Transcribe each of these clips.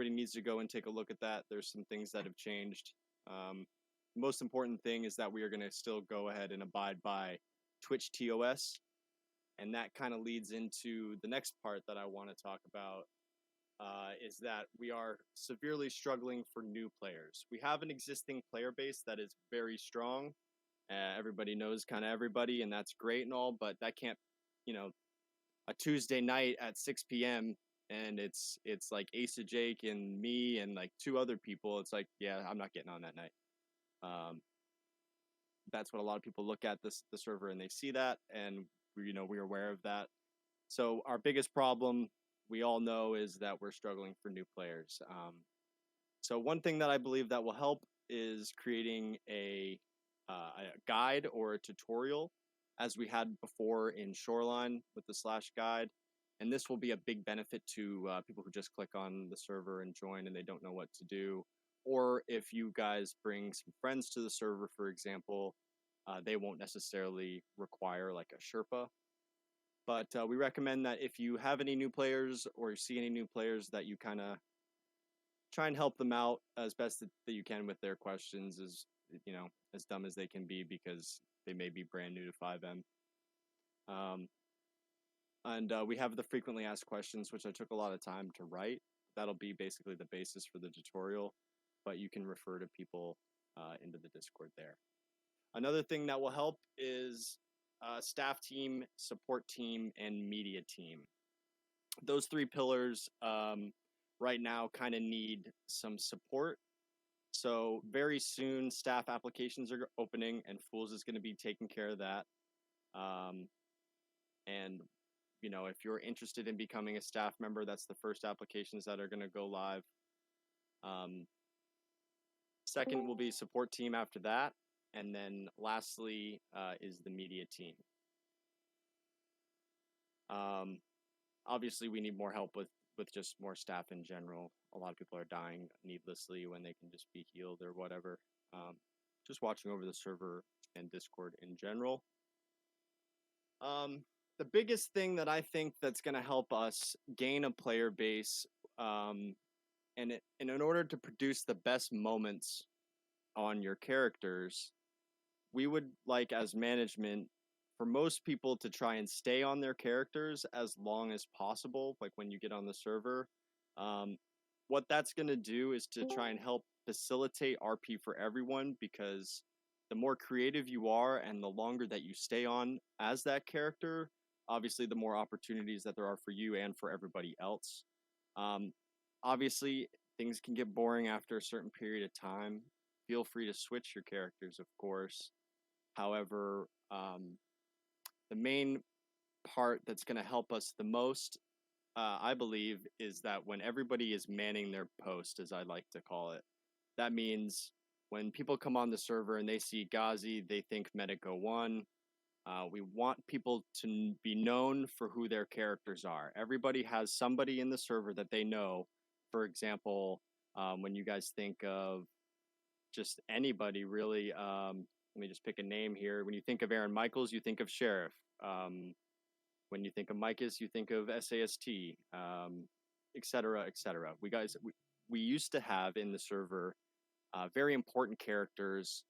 everybody needs to go and take a look at that. There's some things that have changed. Most important thing is that we are going to still go ahead and abide by Twitch TOS. And that kind of leads into the next part that I want to talk about, is that we are severely struggling for new players. We have an existing player base that is very strong. Everybody knows kind of everybody, and that's great and all, but that can't, a Tuesday night at 6 p.m. and it's like Ace of Jake and me and like 2 other people. It's like, yeah, I'm not getting on that night. That's what a lot of people look at the server and they see that, and we're aware of that. So our biggest problem, we all know, is that we're struggling for new players. So one thing that I believe that will help is creating a guide or a tutorial, as we had before in Shoreline with the / guide. And this will be a big benefit to people who just click on the server and join and they don't know what to do. Or if you guys bring some friends to the server, for example, they won't necessarily require like a Sherpa. But we recommend that if you have any new players or you see any new players, that you kind of try and help them out as best that you can with their questions, as dumb as they can be, because they may be brand new to 5M. And we have the frequently asked questions, which I took a lot of time to write. That'll be basically the basis for the tutorial, but you can refer to people into the Discord there. Another thing that will help is staff team, support team, and media team. Those 3 pillars right now kind of need some support. So very soon, staff applications are opening, and Fools is going to be taking care of that. And if you're interested in becoming a staff member, that's the first applications that are going to go live. Second will be support team after that. And then lastly is the media team. Obviously, we need more help with just more staff in general. A lot of people are dying needlessly when they can just be healed or whatever. Just watching over the server and Discord in general. The biggest thing that I think that's going to help us gain a player base, and in order to produce the best moments on your characters, we would like, as management, for most people to try and stay on their characters as long as possible, like when you get on the server. What that's going to do is to try and help facilitate RP for everyone, because the more creative you are and the longer that you stay on as that character, obviously the more opportunities that there are for you and for everybody else. Obviously, things can get boring after a certain period of time. Feel free to switch your characters, of course. However, the main part that's going to help us the most, I believe, is that when everybody is manning their post, as I like to call it, that means when people come on the server and they see Ghazi, they think Medico 1. We want people to be known for who their characters are. Everybody has somebody in the server that they know. For example, when you guys think of just anybody, really, let me just pick a name here. When you think of Aaron Michaels, you think of Sheriff. When you think of Micus, you think of SAST, et cetera, et cetera. We used to have in the server very important characters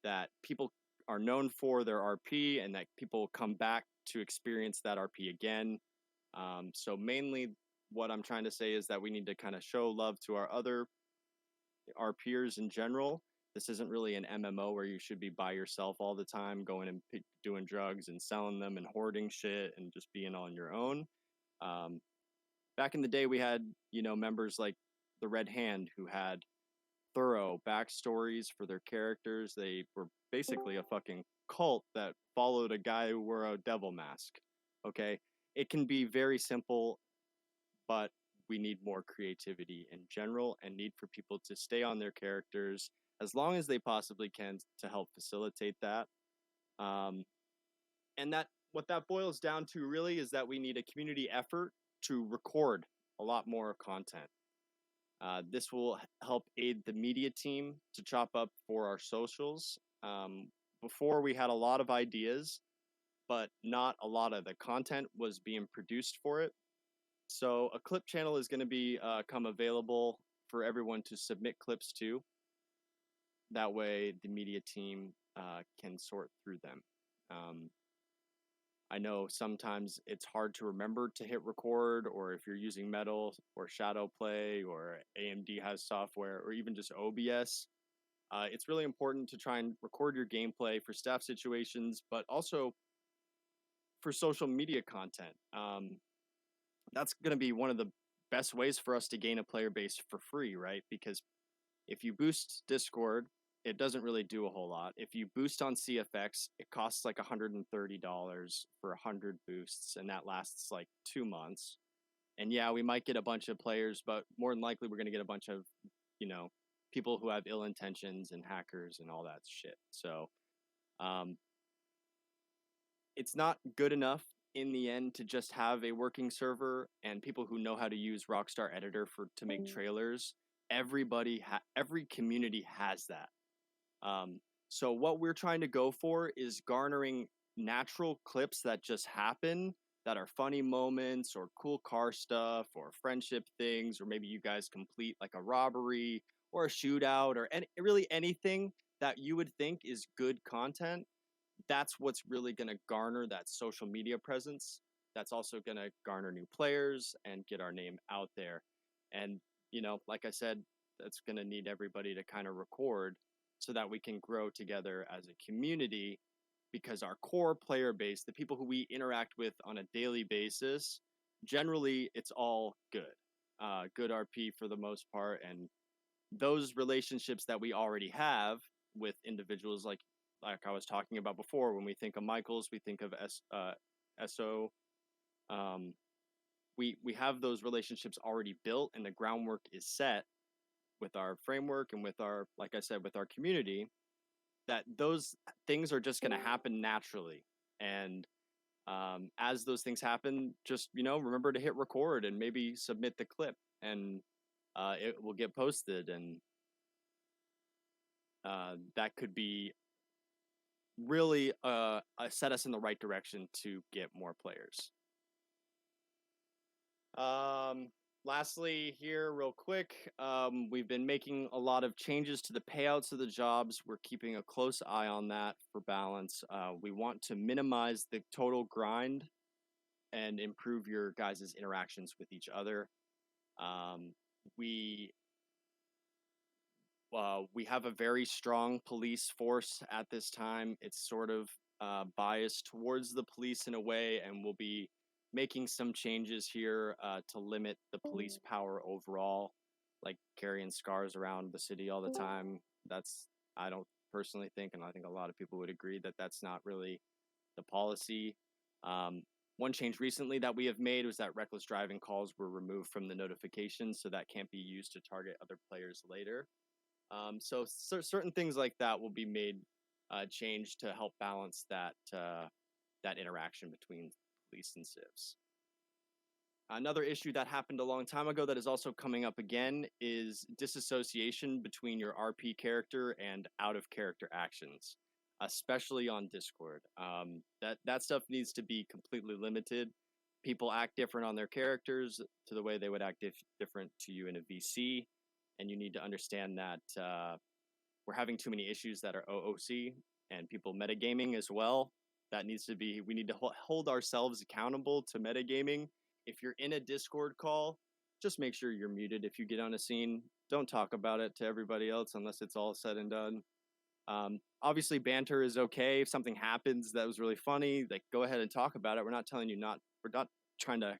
that people are known for their RP, and that people come back to experience that RP again. So mainly what I'm trying to say is that we need to kind of show love to our peers in general. This isn't really an MMO where you should be by yourself all the time, going and doing drugs and selling them and hoarding shit and just being on your own. Back in the day, we had, members like the Red Hand, who had thorough backstories for their characters. They were basically a fucking cult that followed a guy who wore a devil mask. Okay? It can be very simple, but we need more creativity in general, and need for people to stay on their characters as long as they possibly can to help facilitate that. And that what that boils down to really is that we need a community effort to record a lot more content. This will help aid the media team to chop up for our socials. Before, we had a lot of ideas, but not a lot of the content was being produced for it. So a clip channel is going to be come available for everyone to submit clips to. That way, the media team can sort through them. I know sometimes it's hard to remember to hit record, or if you're using Metal or Shadow Play or AMD has software, or even just OBS, it's really important to try and record your gameplay for staff situations, but also for social media content. That's going to be one of the best ways for us to gain a player base for free, right? Because if you boost Discord, it doesn't really do a whole lot. If you boost on CFX, it costs like $130 for 100 boosts, and that lasts like 2 months. And yeah, we might get a bunch of players, but more than likely we're going to get a bunch of, people who have ill intentions and hackers and all that shit. So, it's not good enough in the end to just have a working server and people who know how to use Rockstar Editor to make trailers. Every community has that. So what we're trying to go for is garnering natural clips that just happen, that are funny moments or cool car stuff or friendship things, or maybe you guys complete like a robbery or a shootout or really anything that you would think is good content. That's what's really going to garner that social media presence. That's also going to garner new players and get our name out there. And, like I said, that's going to need everybody to kind of record so that we can grow together as a community, because our core player base, the people who we interact with on a daily basis, generally it's all good. Good RP for the most part. And those relationships that we already have with individuals like I was talking about before, when we think of Michaels, we think of SO. We have those relationships already built, and the groundwork is set with our framework and with our, like I said, with our community, that those things are just going to happen naturally. And as those things happen, just, remember to hit record and maybe submit the clip, and it will get posted. And that could be really set us in the right direction to get more players. Lastly here, real quick, we've been making a lot of changes to the payouts of the jobs. We're keeping a close eye on that for balance. We want to minimize the total grind and improve your guys' interactions with each other. We have a very strong police force at this time. It's sort of biased towards the police in a way, and we'll be making some changes here to limit the police power overall, like carrying scars around the city all the time. I don't personally think, and I think a lot of people would agree, that that's not really the policy. One change recently that we have made was that reckless driving calls were removed from the notifications, so that can't be used to target other players later. So certain things like that will be made change to help balance that interaction between police and civs. Another issue that happened a long time ago that is also coming up again is disassociation between your RP character and out of character actions, especially on Discord. That stuff needs to be completely limited. People act different on their characters to the way they would act different to you in a VC, and you need to understand that we're having too many issues that are OOC and people metagaming as well. We need to hold ourselves accountable to metagaming. If you're in a Discord call, just make sure you're muted. If you get on a scene, don't talk about it to everybody else unless it's all said and done. Obviously, banter is okay. If something happens that was really funny, like, go ahead and talk about it. We're not trying to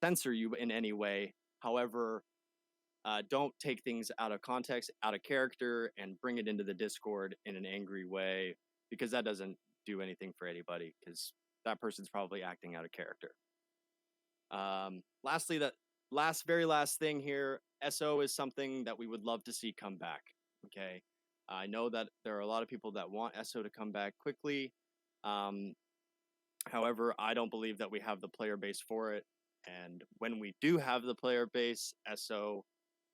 censor you in any way. However, don't take things out of context, out of character, and bring it into the Discord in an angry way, because that doesn't do anything for anybody, because that person's probably acting out of character. Lastly, very last thing here, SO is something that we would love to see come back. Okay. I know that there are a lot of people that want SO to come back quickly. However, I don't believe that we have the player base for it. And when we do have the player base, SO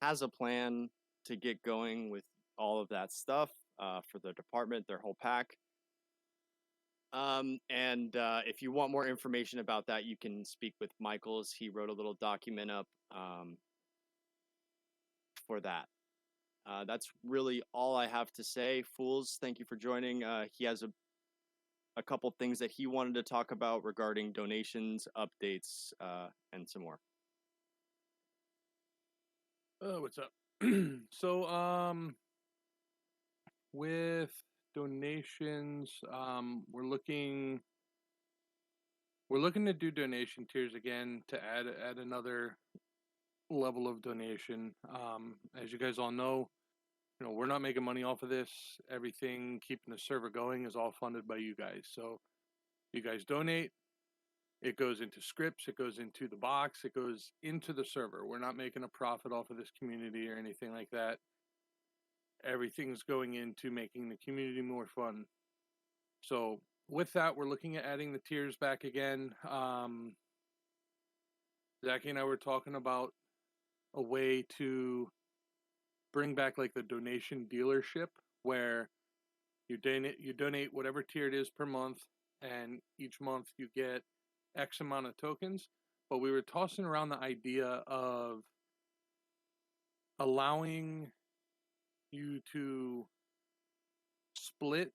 has a plan to get going with all of that stuff for the department, their whole pack. And if you want more information about that, you can speak with Michaels. He wrote a little document up for that. That's really all I have to say. Fools, thank you for joining. He has a couple things that he wanted to talk about regarding donations, updates, and some more. What's up? So, with donations, we're looking to do donation tiers again to add another level of donation. As you guys all know, we're not making money off of this. Everything keeping the server going is all funded by you guys. So you guys donate, it goes into scripts, it goes into the box, it goes into the server. We're not making a profit off of this community or anything like that. Everything's going into making the community more fun. So with that, we're looking at adding the tiers back again. Zachy and I were talking about a way to bring back like the donation dealership, where you donate whatever tier it is per month, and each month you get X amount of tokens. But we were tossing around the idea of allowing you to split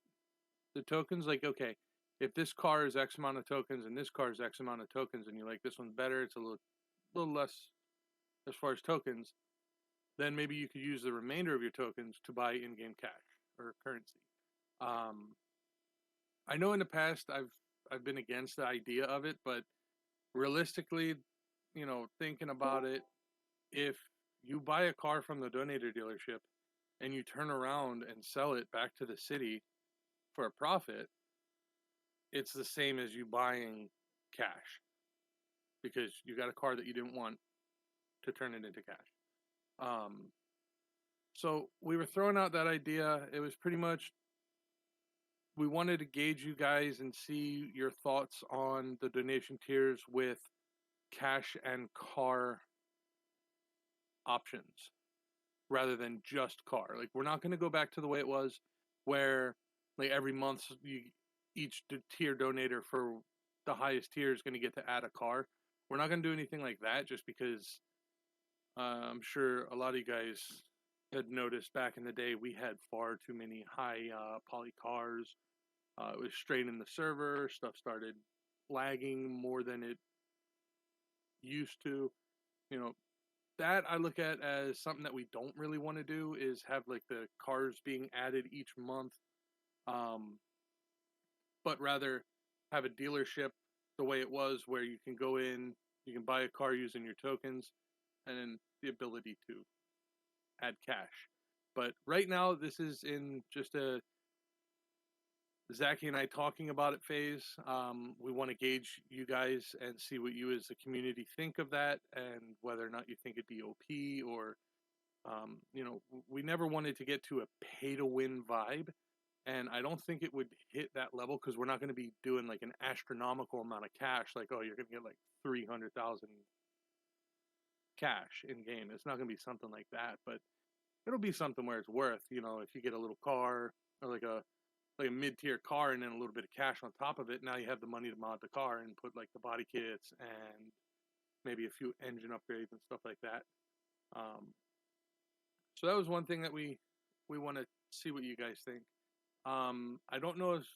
the tokens. Like, okay, if this car is X amount of tokens and this car is X amount of tokens, and you like this one's better, it's a little less as far as tokens, then maybe you could use the remainder of your tokens to buy in-game cash or currency. I know in the past I've been against the idea of it, but realistically, thinking about it, if you buy a car from the donator dealership and you turn around and sell it back to the city for a profit, it's the same as you buying cash, because you got a car that you didn't want to turn it into cash. So we were throwing out that idea. It was pretty much, we wanted to gauge you guys and see your thoughts on the donation tiers with cash and car options rather than just car. Like, we're not going to go back to the way it was, where like every month each tier donator for the highest tier is going to get to add a car. We're not going to do anything like that, just because I'm sure a lot of you guys had noticed back in the day we had far too many high poly cars. It was straining the server. Stuff started lagging more than it used to. That I look at as something that we don't really want to do, is have like the cars being added each month, but rather have a dealership the way it was, where you can go in, you can buy a car using your tokens, and then the ability to add cash. But right now, this is in just a Zachy and I talking about it phase. We want to gauge you guys and see what you as a community think of that, and whether or not you think it'd be OP, or we never wanted to get to a pay to win vibe, and I don't think it would hit that level, because we're not going to be doing like an astronomical amount of cash, like, oh, you're going to get like 300,000 cash in game. It's not going to be something like that, but it'll be something where it's worth, if you get a little car, or like a mid-tier car, and then a little bit of cash on top of it. Now you have the money to mod the car and put like the body kits and maybe a few engine upgrades and stuff like that. So that was one thing that we want to see what you guys think. I don't know if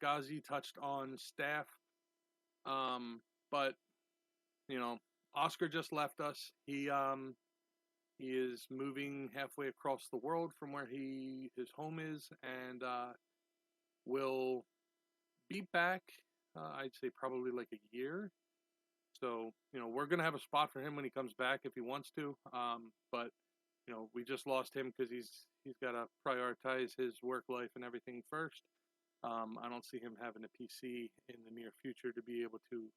Ghazi touched on staff, but Oscar just left us. He is moving halfway across the world from where his home is, and will be back, I'd say probably like a year. So, we're going to have a spot for him when he comes back if he wants to. But, we just lost him because he's got to prioritize his work life and everything first. I don't see him having a PC in the near future to be able to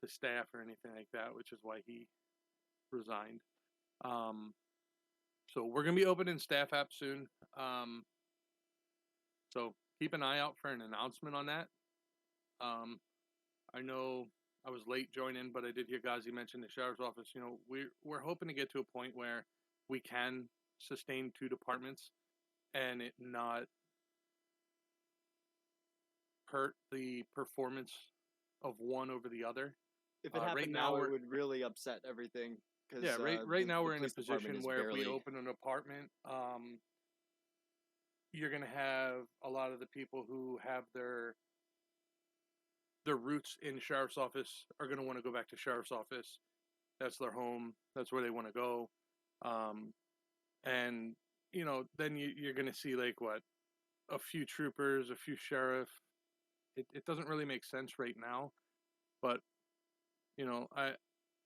staff or anything like that, which is why he resigned. So we're going to be opening staff app soon. So keep an eye out for an announcement on that. I know I was late joining, but I did hear Ghazi mention the Sheriff's Office. We're hoping to get to a point where we can sustain 2 departments and it not hurt the performance of one over the other. If it Right happened now, it would really upset everything. Because yeah, right now the we're in a police department position is where if we barely. open an apartment, you're gonna have a lot of the people who have their roots in sheriff's office are gonna want to go back to sheriff's office. That's their home. That's where they want to go. And then you're gonna see like what, a few troopers, a few sheriff. It doesn't really make sense right now, but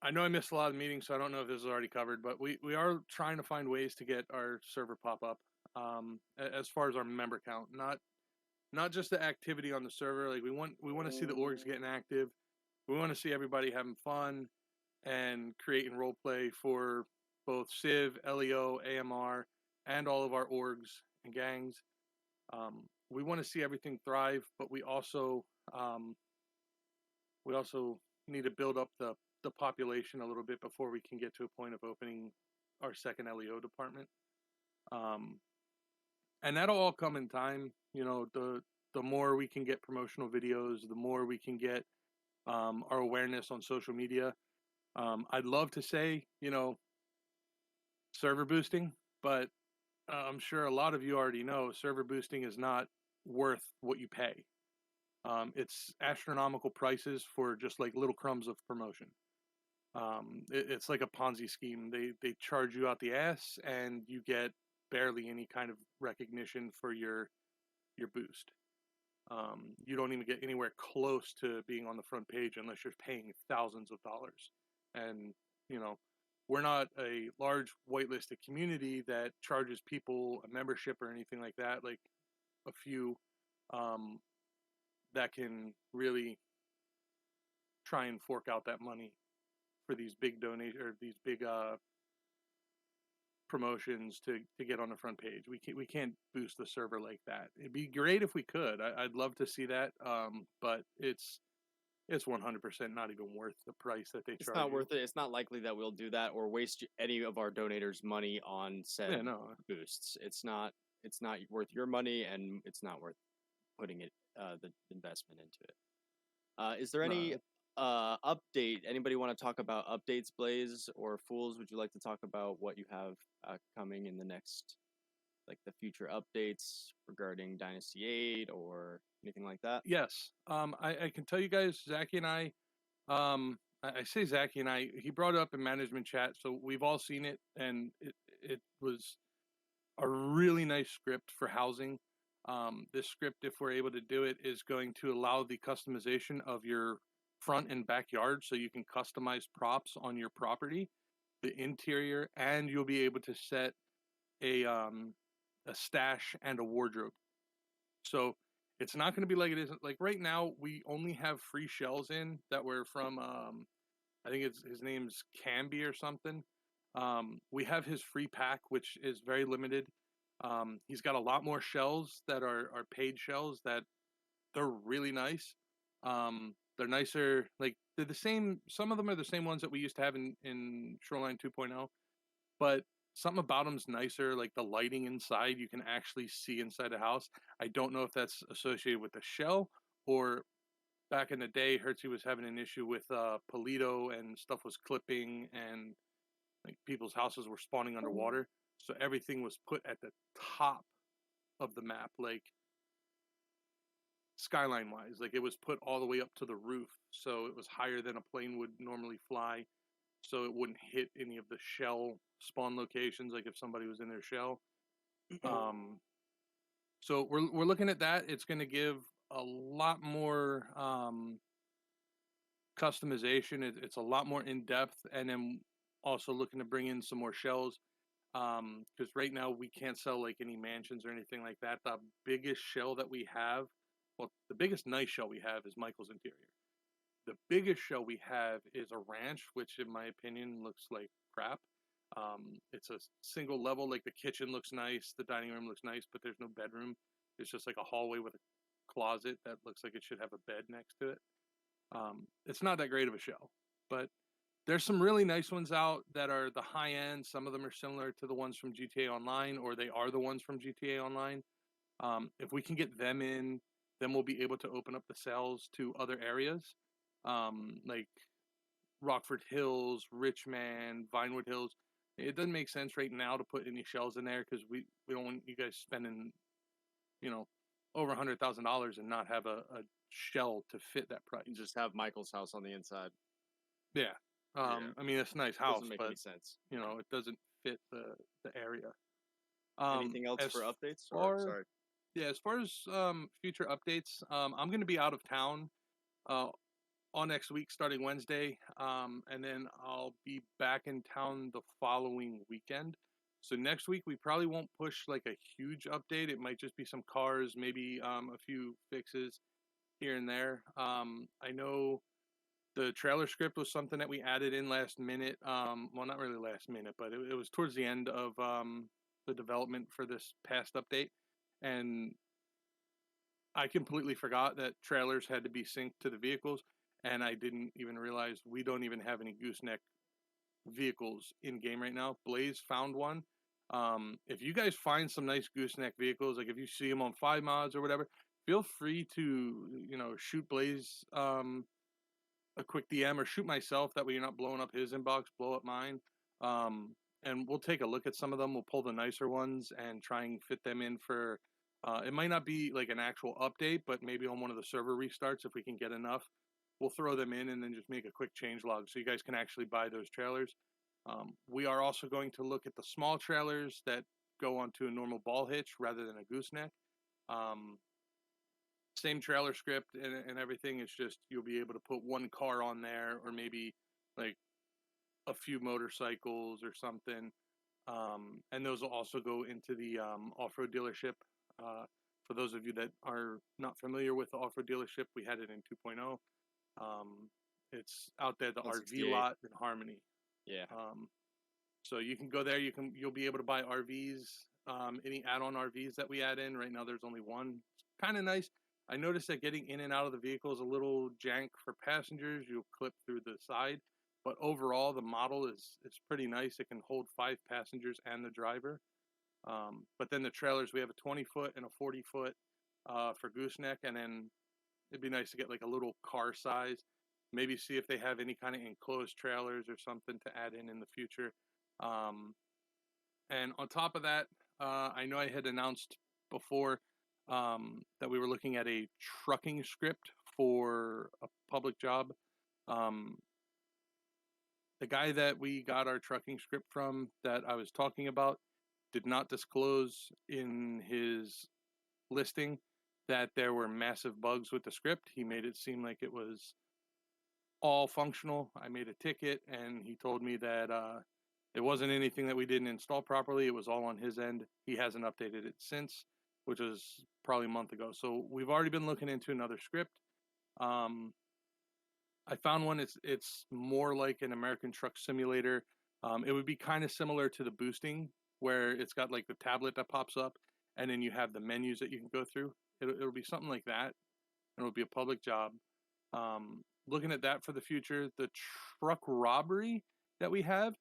I know I missed a lot of meetings, so I don't know if this is already covered, but we are trying to find ways to get our server pop up. As far as our member count, not just the activity on the server. Like we want to see the orgs getting active. We want to see everybody having fun and creating role play for both Civ, LEO, AMR, and all of our orgs and gangs. We want to see everything thrive, but we also need to build up the population a little bit before we can get to a point of opening our second LEO department. And that'll all come in time. The more we can get promotional videos, the more we can get our awareness on social media. I'd love to say, server boosting, but I'm sure a lot of you already know server boosting is not worth what you pay. It's astronomical prices for just like little crumbs of promotion. It's like a Ponzi scheme. They charge you out the ass, and you get barely any kind of recognition for your boost. You don't even get anywhere close to being on the front page unless you're paying thousands of dollars. And we're not a large whitelisted community that charges people a membership or anything like that. Like a few that can really try and fork out that money for these big donation or these big promotions to get on the front page. We can't boost the server like that. It'd be great if we could. I'd love to see that, but it's 100% not even worth the price that they charge. It's not worth it. It's not likely that we'll do that or waste any of our donators' money on said boosts. It's not worth your money, and it's not worth putting it the investment into it. Is there any update? Anybody want to talk about updates, Blaze or Fools? Would you like to talk about what you have coming in the next, like the future updates regarding Dynasty 8 or anything like that? Yes. I can tell you guys, Zachy and I say Zachy and I, he brought it up in management chat, so we've all seen it, and it was a really nice script for housing. This script, if we're able to do it, is going to allow the customization of your front and backyard, so you can customize props on your property, the interior, and you'll be able to set a stash and a wardrobe. So it's not going to be like it is. Like right now, we only have free shells in that were from I think his name's Camby or something. We have his free pack, which is very limited. He's got a lot more shells that are paid shells that they're really nice. They're nicer, like they're the same. Some of them are the same ones that we used to have in Shoreline 2.0, but something about them's nicer. Like the lighting inside, you can actually see inside the house. I don't know if that's associated with the shell or back in the day, Hertzie was having an issue with Polito and stuff was clipping and like people's houses were spawning underwater. So everything was put at the top of the map, like skyline wise. Like it was put all the way up to the roof. So it was higher than a plane would normally fly. So it wouldn't hit any of the shell spawn locations, like if somebody was in their shell. So we're looking at that. It's going to give a lot more customization. It's a lot more in depth, and then also looking to bring in some more shells. Because right now we can't sell like any mansions or anything like that. The biggest shell that we have, well, the biggest nice shell we have is Michael's Interior. The biggest shell we have is a ranch, which in my opinion looks like crap. It's a single level, like the kitchen looks nice, the dining room looks nice, but there's no bedroom. It's just like a hallway with a closet that looks like it should have a bed next to it. It's not that great of a shell, but there's some really nice ones out that are the high end. Some of them are similar to the ones from GTA Online, or they are the ones from GTA Online. If we can get them in, then we'll be able to open up the sales to other areas, like Rockford Hills, Richmond, Vinewood Hills. It doesn't make sense right now to put any shells in there because we don't want you guys spending, over $100,000 and not have a shell to fit that price. You just have Michael's house on the inside. Yeah. I mean, it's a nice house, Doesn't make but any sense. it doesn't fit the area. Anything else as for updates? Sorry. Yeah, as far as future updates, I'm going to be out of town all next week, starting Wednesday, and then I'll be back in town the following weekend. So next week we probably won't push like a huge update. It might just be some cars, maybe a few fixes here and there. I know the trailer script was something that we added in last minute. Well, not really last minute, but it was towards the end of the development for this past update, and I completely forgot that trailers had to be synced to the vehicles, and I didn't even realize we don't even have any gooseneck vehicles in game right now. Blaze found one. If you guys find some nice gooseneck vehicles, like if you see them on 5 mods or whatever, feel free to shoot Blaze a quick DM or shoot myself. That way you're not blowing up his inbox, blow up mine. And we'll take a look at some of them. We'll pull the nicer ones and try and fit them in for. It might not be like an actual update, but maybe on one of the server restarts, if we can get enough, we'll throw them in and then just make a quick change log so you guys can actually buy those trailers. We are also going to look at the small trailers that go onto a normal ball hitch rather than a gooseneck. Same trailer script and everything. It's just you'll be able to put one car on there, or maybe like a few motorcycles or something. And those will also go into the off-road dealership. For those of you that are not familiar with the off-road dealership, we had it in 2.0. It's out there, the RV lot in Harmony. Yeah. So you can go there. You'll be able to buy RVs, any add-on RVs that we add in. Right now, there's only one. It's kind of nice. I noticed that getting in and out of the vehicle is a little jank for passengers. You'll clip through the side, but overall, the model is pretty nice. It can hold 5 passengers and the driver. But then the trailers, we have a 20-foot and a 40-foot for gooseneck, and then it'd be nice to get like a little car size. Maybe see if they have any kind of enclosed trailers or something to add in the future. And on top of that, I know I had announced before that we were looking at a trucking script for a public job. The guy that we got our trucking script from that I was talking about did not disclose in his listing that there were massive bugs with the script. He made it seem like it was all functional. I made a ticket and he told me that it wasn't anything that we didn't install properly. It was all on his end. He hasn't updated it since, which was probably a month ago. So we've already been looking into another script. I found one. It's more like an American Truck Simulator. It would be kind of similar to the boosting, where it's got like the tablet that pops up, and then you have the menus that you can go through. It'll be something like that. It'll be a public job. Looking at that for the future. The truck robbery that we have,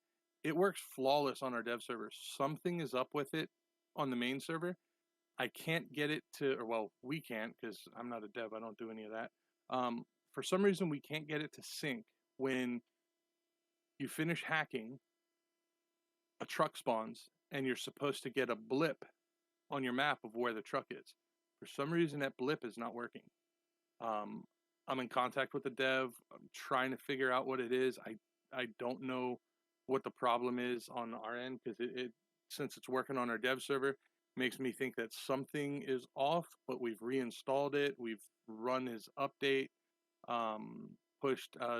it works flawless on our dev server. Something is up with it on the main server. I can't get it to, or well, we can't because I'm not a dev. I don't do any of that. For some reason, we can't get it to sync. When you finish hacking, a truck spawns, and you're supposed to get a blip on your map of where the truck is. For some reason, that blip is not working. I'm in contact with the dev. I'm trying to figure out what it is. I don't know what the problem is on our end, because it since it's working on our dev server, makes me think that something is off, but we've reinstalled it. We've run his update.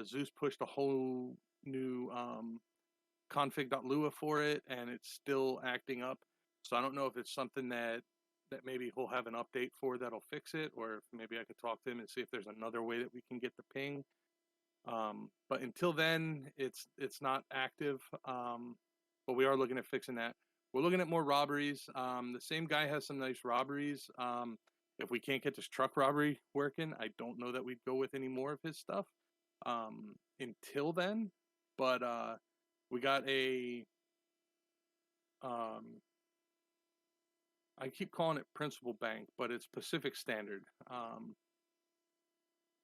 Zeus pushed a whole new config.lua for it, and it's still acting up. So I don't know if it's something that maybe he'll have an update for that'll fix it, or if maybe I could talk to him and see if there's another way that we can get the ping. But until then, it's not active. But we are looking at fixing that. We're looking at more robberies. The same guy has some nice robberies. If we can't get this truck robbery working, I don't know that we'd go with any more of his stuff until then. But we got a I keep calling it Principal Bank, but it's Pacific Standard.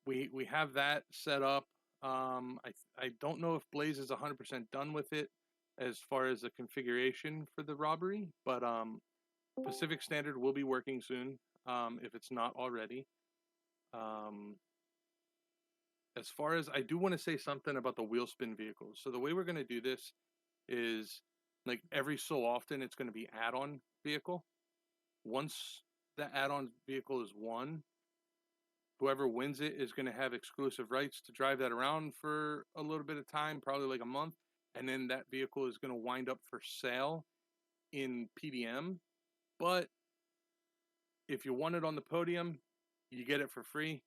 We have that set up. I don't know if Blaze is 100% done with it as far as the configuration for the robbery, but Pacific Standard will be working soon, if it's not already. As far as, I do want to say something about the wheel spin vehicles. So the way we're going to do this is, like, every so often it's going to be add-on vehicle. Once the add-on vehicle is won, whoever wins it is going to have exclusive rights to drive that around for a little bit of time, probably like a month, and then that vehicle is going to wind up for sale in PDM. But if you won it on the podium, you get it for free.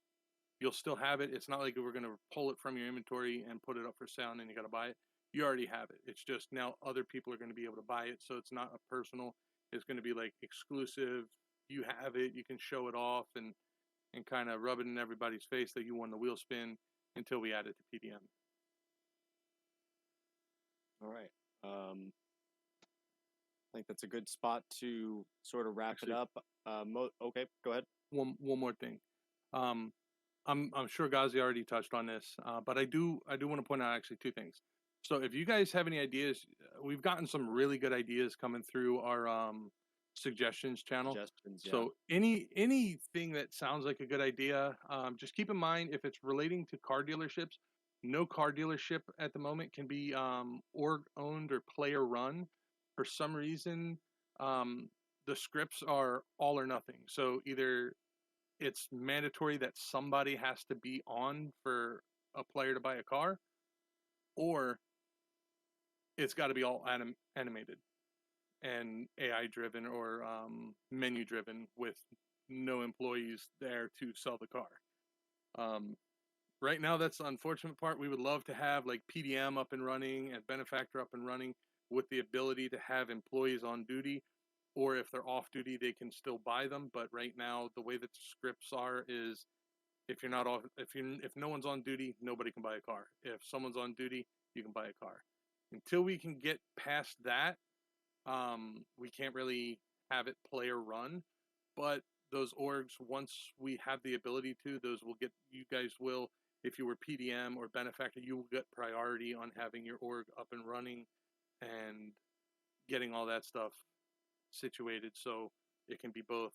You'll still have it. It's not like we're going to pull it from your inventory and put it up for sale and then you got to buy it. You already have it. It's just now other people are going to be able to buy it, so it's not a personal. It's going to be like exclusive. You have it. You can show it off and kind of rub it in everybody's face that you won the wheel spin until we add it to PDM. All right. I think that's a good spot to sort of wrap it up. Okay, go ahead. One more thing. I'm sure Ghazi already touched on this, but I do want to point out actually two things. So if you guys have any ideas, we've gotten some really good ideas coming through our suggestions channel. So anything that sounds like a good idea, just keep in mind, if it's relating to car dealerships, no car dealership at the moment can be org owned or player run. For some reason, the scripts are all or nothing. So either it's mandatory that somebody has to be on for a player to buy a car, or it's got to be all animated and AI driven or menu driven with no employees there to sell the car. Right now, that's the unfortunate part. We would love to have like PDM up and running and Benefactor up and running with the ability to have employees on duty, or if they're off duty, they can still buy them. But right now, the way that the scripts are is, if you're not off, if no one's on duty, nobody can buy a car. If someone's on duty, you can buy a car. Until we can get past that, we can't really have it player run. But those orgs, once we have the ability to, those will get, you guys will, if you were PDM or Benefactor, you will get priority on having your org up and running and getting all that stuff situated so it can be both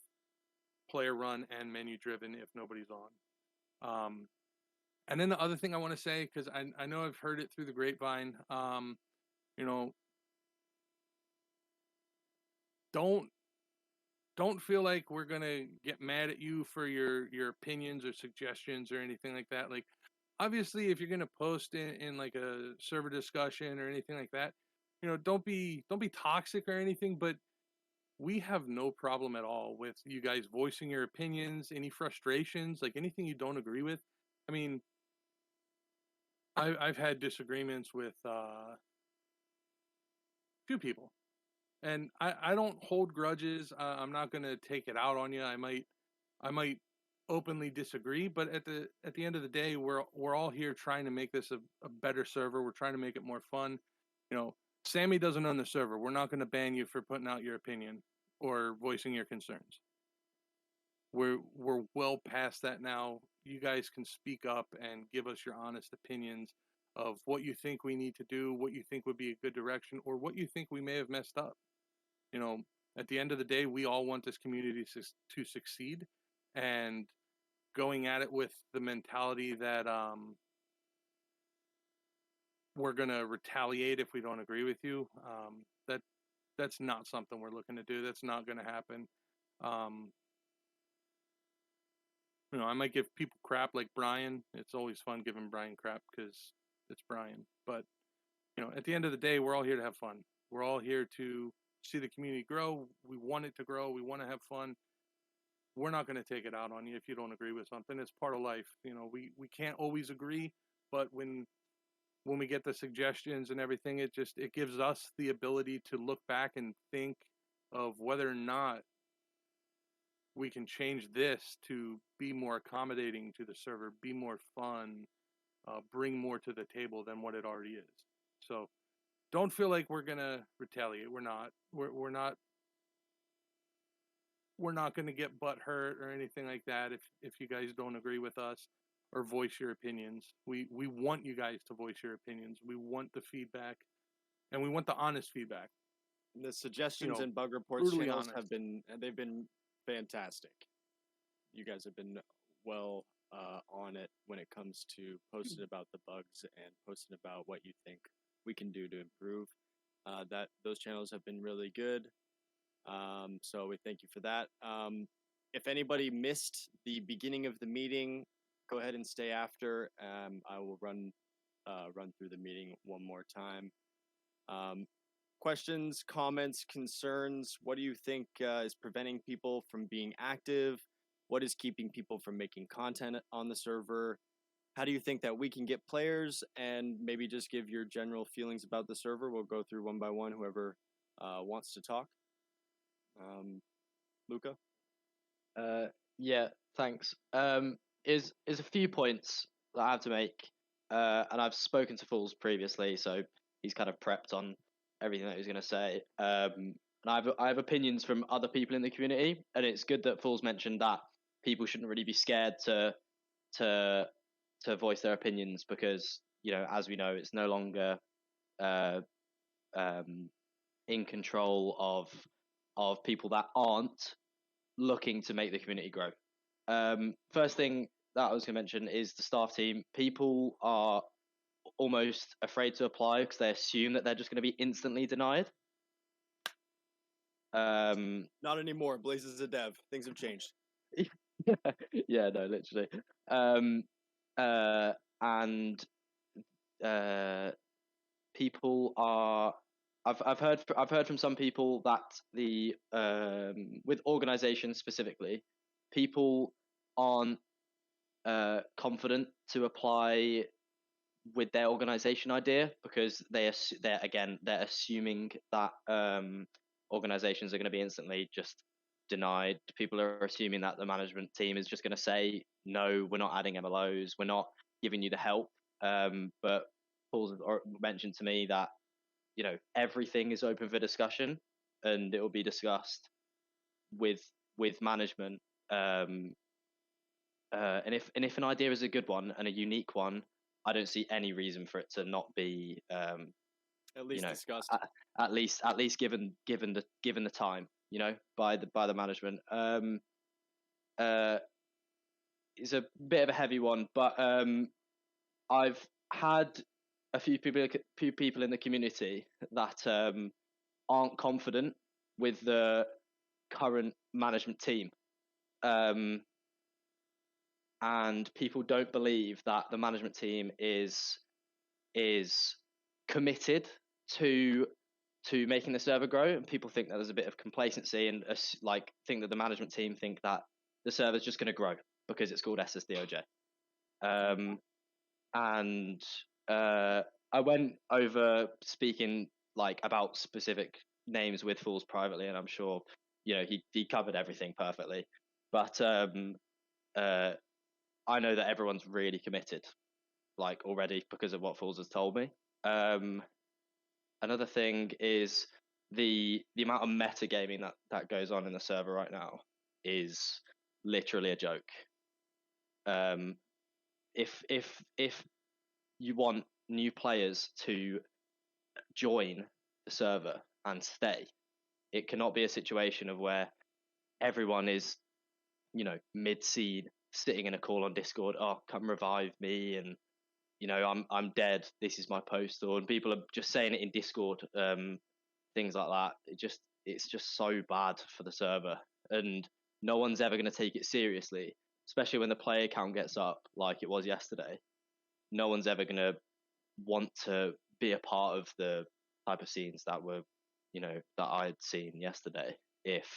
player run and menu driven if nobody's on. And then the other thing I want to say, because I know I've heard it through the grapevine, you know, don't feel like we're gonna get mad at you for your opinions or suggestions or anything like that. Like, obviously, if you're gonna post in like a server discussion or anything like that, you know, don't be toxic or anything, but we have no problem at all with you guys voicing your opinions, any frustrations, like anything you don't agree with. I mean, I've had disagreements with a few people, and I don't hold grudges. I'm not gonna take it out on you. I might openly disagree, but at the end of the day, we're all here trying to make this a better server. We're trying to make it more fun. You know, Sammy doesn't own the server. We're not going to ban you for putting out your opinion or voicing your concerns. We're well past that now. You guys can speak up and give us your honest opinions of what you think we need to do, what you think would be a good direction, or what you think we may have messed up. You know, at the end of the day, we all want this community to succeed, and going at it with the mentality that we're gonna retaliate if we don't agree with you, that's not something we're looking to do. That's not gonna happen. You know, I might give people crap like Brian. It's always fun giving Brian crap because it's Brian. But, you know, at the end of the day, we're all here to have fun. We're all here to see the community grow. We want it to grow. We want to have fun. We're not going to take it out on you if you don't agree with something. It's part of life. You know, we can't always agree, but when we get the suggestions and everything, it gives us the ability to look back and think of whether or not we can change this to be more accommodating to the server, be more fun, bring more to the table than what it already is. So don't feel like we're gonna retaliate. We're not. We're not we're not going to get butt hurt or anything like that if you guys don't agree with us or voice your opinions. We want you guys to voice your opinions. We want the feedback, and we want the honest feedback. The suggestions You know, and bug reports brutally channels honest. they've been fantastic. You guys have been well on it when it comes to posting about the bugs and posting about what you think we can do to improve. That those channels have been really good. So we thank you for that. If anybody missed the beginning of the meeting, go ahead and stay after. I will run through the meeting one more time. Questions, comments, concerns? What do you think is preventing people from being active? What is keeping people from making content on the server? How do you think that we can get players? And maybe just give your general feelings about the server. We'll go through one by one, whoever wants to talk. Luca? Yeah, thanks. Is a few points that I have to make, and I've spoken to Fools previously, so he's kind of prepped on everything that he's going to say. And I have opinions from other people in the community, and it's good that Fools mentioned that people shouldn't really be scared to voice their opinions because, you know, as we know, it's no longer in control of people that aren't looking to make the community grow. First thing that I was going to mention is the staff team. People are almost afraid to apply because they assume that they're just going to be instantly denied. Not anymore. Blaze is a dev. Things have changed. Yeah, no, literally. And people are. I've heard from some people that the with organizations specifically, people aren't confident to apply with their organization idea because they're assuming that organizations are going to be instantly just denied. People are assuming that the management team is just going to say, no, we're not adding MLOs, we're not giving you the help. But Paul's mentioned to me that, you know, everything is open for discussion and it will be discussed with management. And if an idea is a good one and a unique one, I don't see any reason for it to not be at least discussed. At least given the time, you know, by the management. It's a bit of a heavy one, but I've had a few people in the community that aren't confident with the current management team. And people don't believe that the management team is committed to making the server grow, and people think that there's a bit of complacency and think that the management team think that the server's just going to grow because it's called SSDOJ. And I went over speaking about specific names with Fools privately, and I'm sure, you know, he covered everything perfectly. But I know that everyone's really committed, already because of what Fools has told me. Another thing is the amount of metagaming that goes on in the server right now is literally a joke. If you want new players to join the server and stay, it cannot be a situation of where everyone is, you know, mid-seed sitting in a call on Discord, oh, come revive me, and, you know, I'm dead, this is my postal, and people are just saying it in Discord, things like that. It's just so bad for the server, and no one's ever going to take it seriously, especially when the player count gets up like it was yesterday. No one's ever going to want to be a part of the type of scenes that were, you know, that I'd seen yesterday if,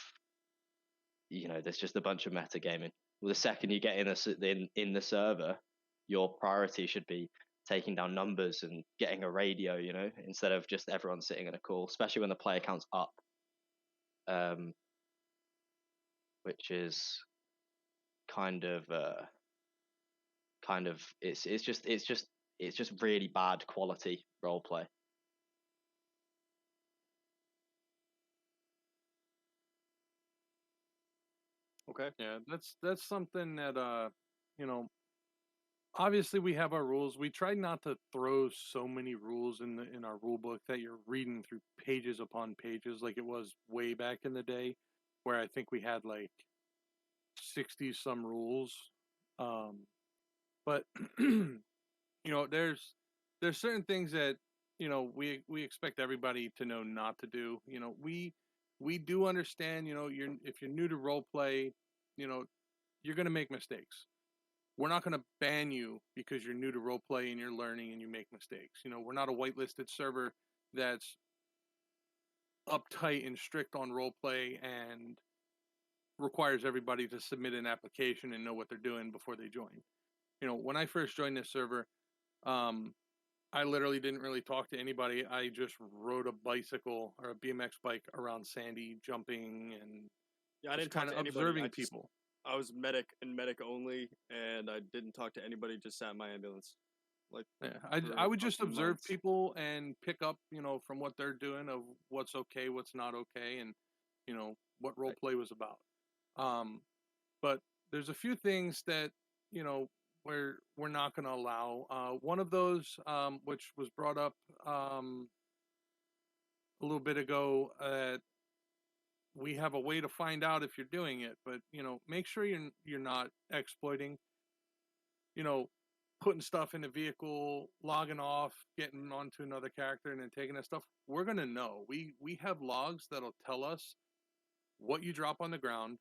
you know, there's just a bunch of metagaming. Well, the second you get in the server, your priority should be taking down numbers and getting a radio, you know, instead of just everyone sitting in a call, especially when the player count's up, which is kind of it's just really bad quality role play. Okay. Yeah, that's something that you know, obviously we have our rules. We try not to throw so many rules in our rule book that you're reading through pages upon pages like it was way back in the day, where I think we had like 60 some rules. But there's certain things that we expect everybody to know not to do. We do understand. If you're new to role play, you're gonna make mistakes. We're not going to ban you because you're new to role play and you're learning and you make mistakes. We're not a whitelisted server that's uptight and strict on role play and requires everybody to submit an application and know what they're doing before they join. When I first joined this server, I literally didn't really talk to anybody. I just rode a bicycle or a BMX bike around Sandy, jumping and Yeah, I just didn't talk kind to of anybody. observing people. I was medic and medic only, and I didn't talk to anybody. Just sat in my ambulance. Like, Yeah, for I would just fucking observe months. people and pick up, from what they're doing of what's okay, what's not okay, and what role play was about. But there's a few things that we're not going to allow. One of those, which was brought up a little bit ago, we have a way to find out if you're doing it, but make sure you're not exploiting. Putting stuff in a vehicle, logging off, getting onto another character, and then taking that stuff. We're gonna know. We have logs that'll tell us what you drop on the ground,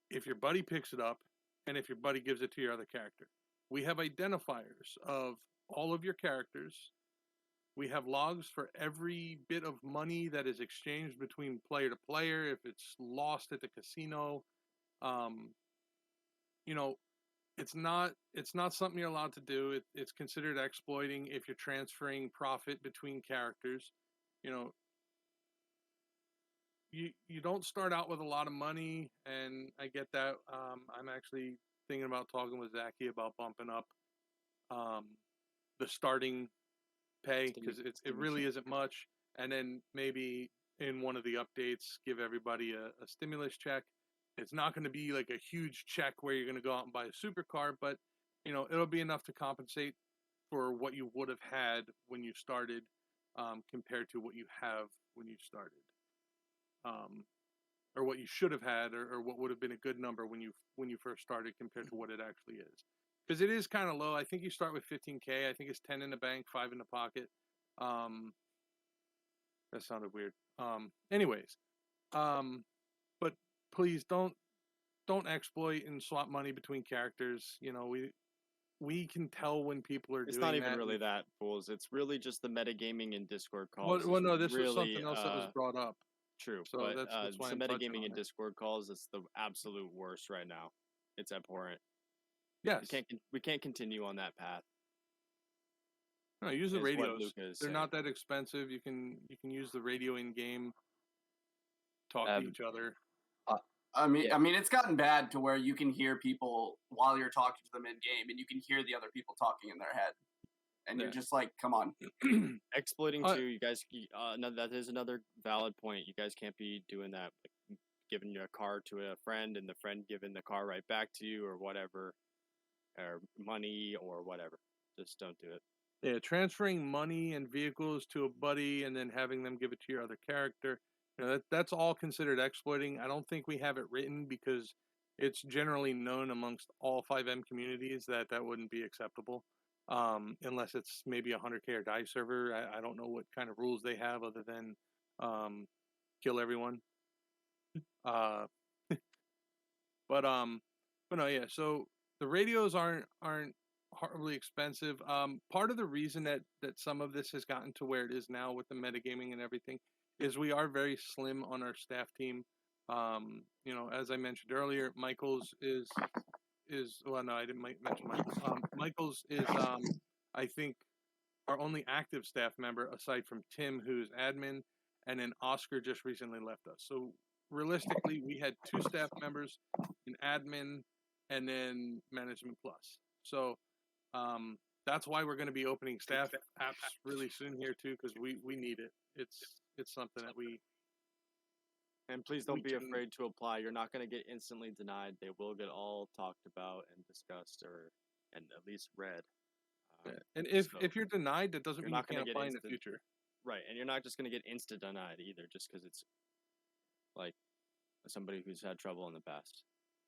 if your buddy picks it up, and if your buddy gives it to your other character. We have identifiers of all of your characters. We have logs for every bit of money that is exchanged between player to player. If it's lost at the casino, you know, it's not something you're allowed to do. It's considered exploiting if you're transferring profit between characters. You don't start out with a lot of money, and I get that. I'm actually thinking about talking with Zachy about bumping up the starting pay because it really isn't much, and then maybe in one of the updates give everybody a stimulus check. It's not going to be like a huge check where you're going to go out and buy a supercar, but it'll be enough to compensate for what you would have had when you started, compared to what you have when you started, or what you should have had, or what would have been a good number when you first started compared to what it actually is. Because it is kind of low. I think you start with 15K. I think it's 10 in the bank, 5 in the pocket. That sounded weird. Anyways, but please don't exploit and swap money between characters. We can tell when people are It's doing not even that. really that, fools. It's really just the metagaming and Discord calls. Well, no, this was really, something else that was brought up. True, So but that's why some I'm touching metagaming on and it. Discord calls is the absolute worst right now. It's abhorrent. Yes. We can't continue on that path. No, use the is what radios. Luca is They're saying. not that expensive. You can use the radio in game. Talk to each other. I mean, it's gotten bad to where you can hear people while you're talking to them in game, and you can hear the other people talking in their head, and you're just like, "Come on." Exploiting too, you guys. No, that is another valid point. You guys can't be doing that, like giving your car to a friend and the friend giving the car right back to you, or whatever, or money or whatever. Just don't do it. Yeah, transferring money and vehicles to a buddy and then having them give it to your other character. That's all considered exploiting. I don't think we have it written because it's generally known amongst all 5M communities that wouldn't be acceptable, unless it's maybe a 100K or die server. I don't know what kind of rules they have other than kill everyone. But no, yeah. So the radios aren't horribly expensive. Part of the reason that some of this has gotten to where it is now with the metagaming and everything is we are very slim on our staff team. As I mentioned earlier, Michaels is well, no, I didn't mention Michaels. Michaels is I think our only active staff member aside from Tim, who's admin, and then Oscar just recently left us. So realistically, we had 2 staff members, an admin, and then management plus. So that's why we're going to be opening staff apps really soon here too, because we need it. It's something that we And please don't we be can- afraid to apply. You're not going to get instantly denied. They will get all talked about and discussed, and at least read. And if so you're denied, that doesn't you're mean you not gonna can't get apply in the instant- future. Right, and you're not just going to get insta denied either, just because it's like somebody who's had trouble in the past.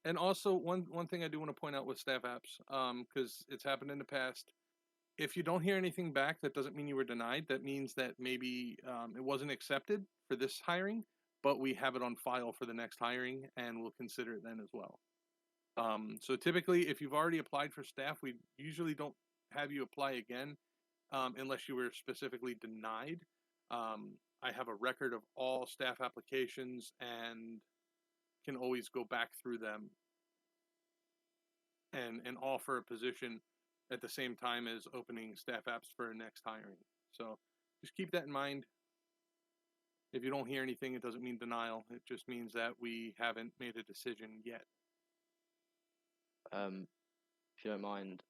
And also, one thing I do want to point out with staff apps, because it's happened in the past. If you don't hear anything back, that doesn't mean you were denied. That means that maybe it wasn't accepted for this hiring, but we have it on file for the next hiring, and we'll consider it then as well. So typically, if you've already applied for staff, we usually don't have you apply again unless you were specifically denied. I have a record of all staff applications and can always go back through them and offer a position at the same time as opening staff apps for next hiring. So just keep that in mind. If you don't hear anything, it doesn't mean denial. It just means that we haven't made a decision yet. If you don't mind,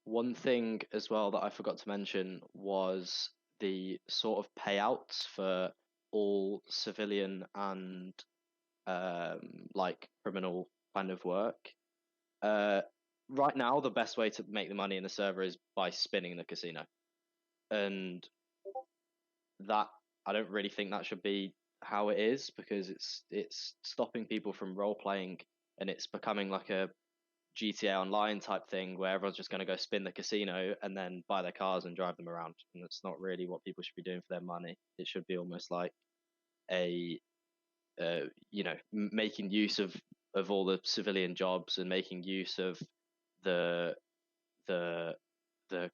one thing as well that I forgot to mention was the sort of payouts for all civilian and like criminal kind of work. Right now, the best way to make the money in the server is by spinning the casino, and that I don't really think that should be how it is, because it's stopping people from role playing, and it's becoming like a GTA Online type thing where everyone's just going to go spin the casino and then buy their cars and drive them around, and that's not really what people should be doing for their money. It should be almost like a making use of all the civilian jobs and making use of the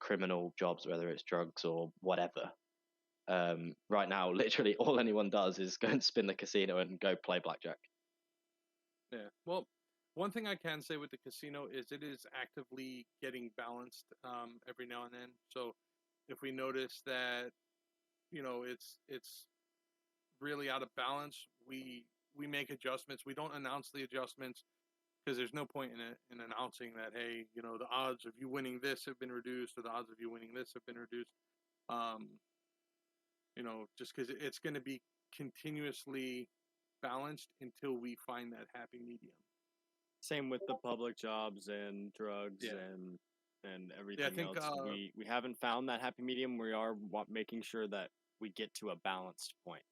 criminal jobs, whether it's drugs or whatever. Right now, literally all anyone does is go and spin the casino and go play blackjack. Yeah. Well, one thing I can say with the casino is it is actively getting balanced every now and then. So if we notice that it's really out of balance, we make adjustments. We don't announce the adjustments because there's no point in announcing that, hey, the odds of you winning this have been reduced, or the odds of you winning this have been reduced. Just because it's going to be continuously balanced until we find that happy medium. Same with the public jobs and drugs and everything else. We haven't found that happy medium. We are making sure that we get to a balanced point.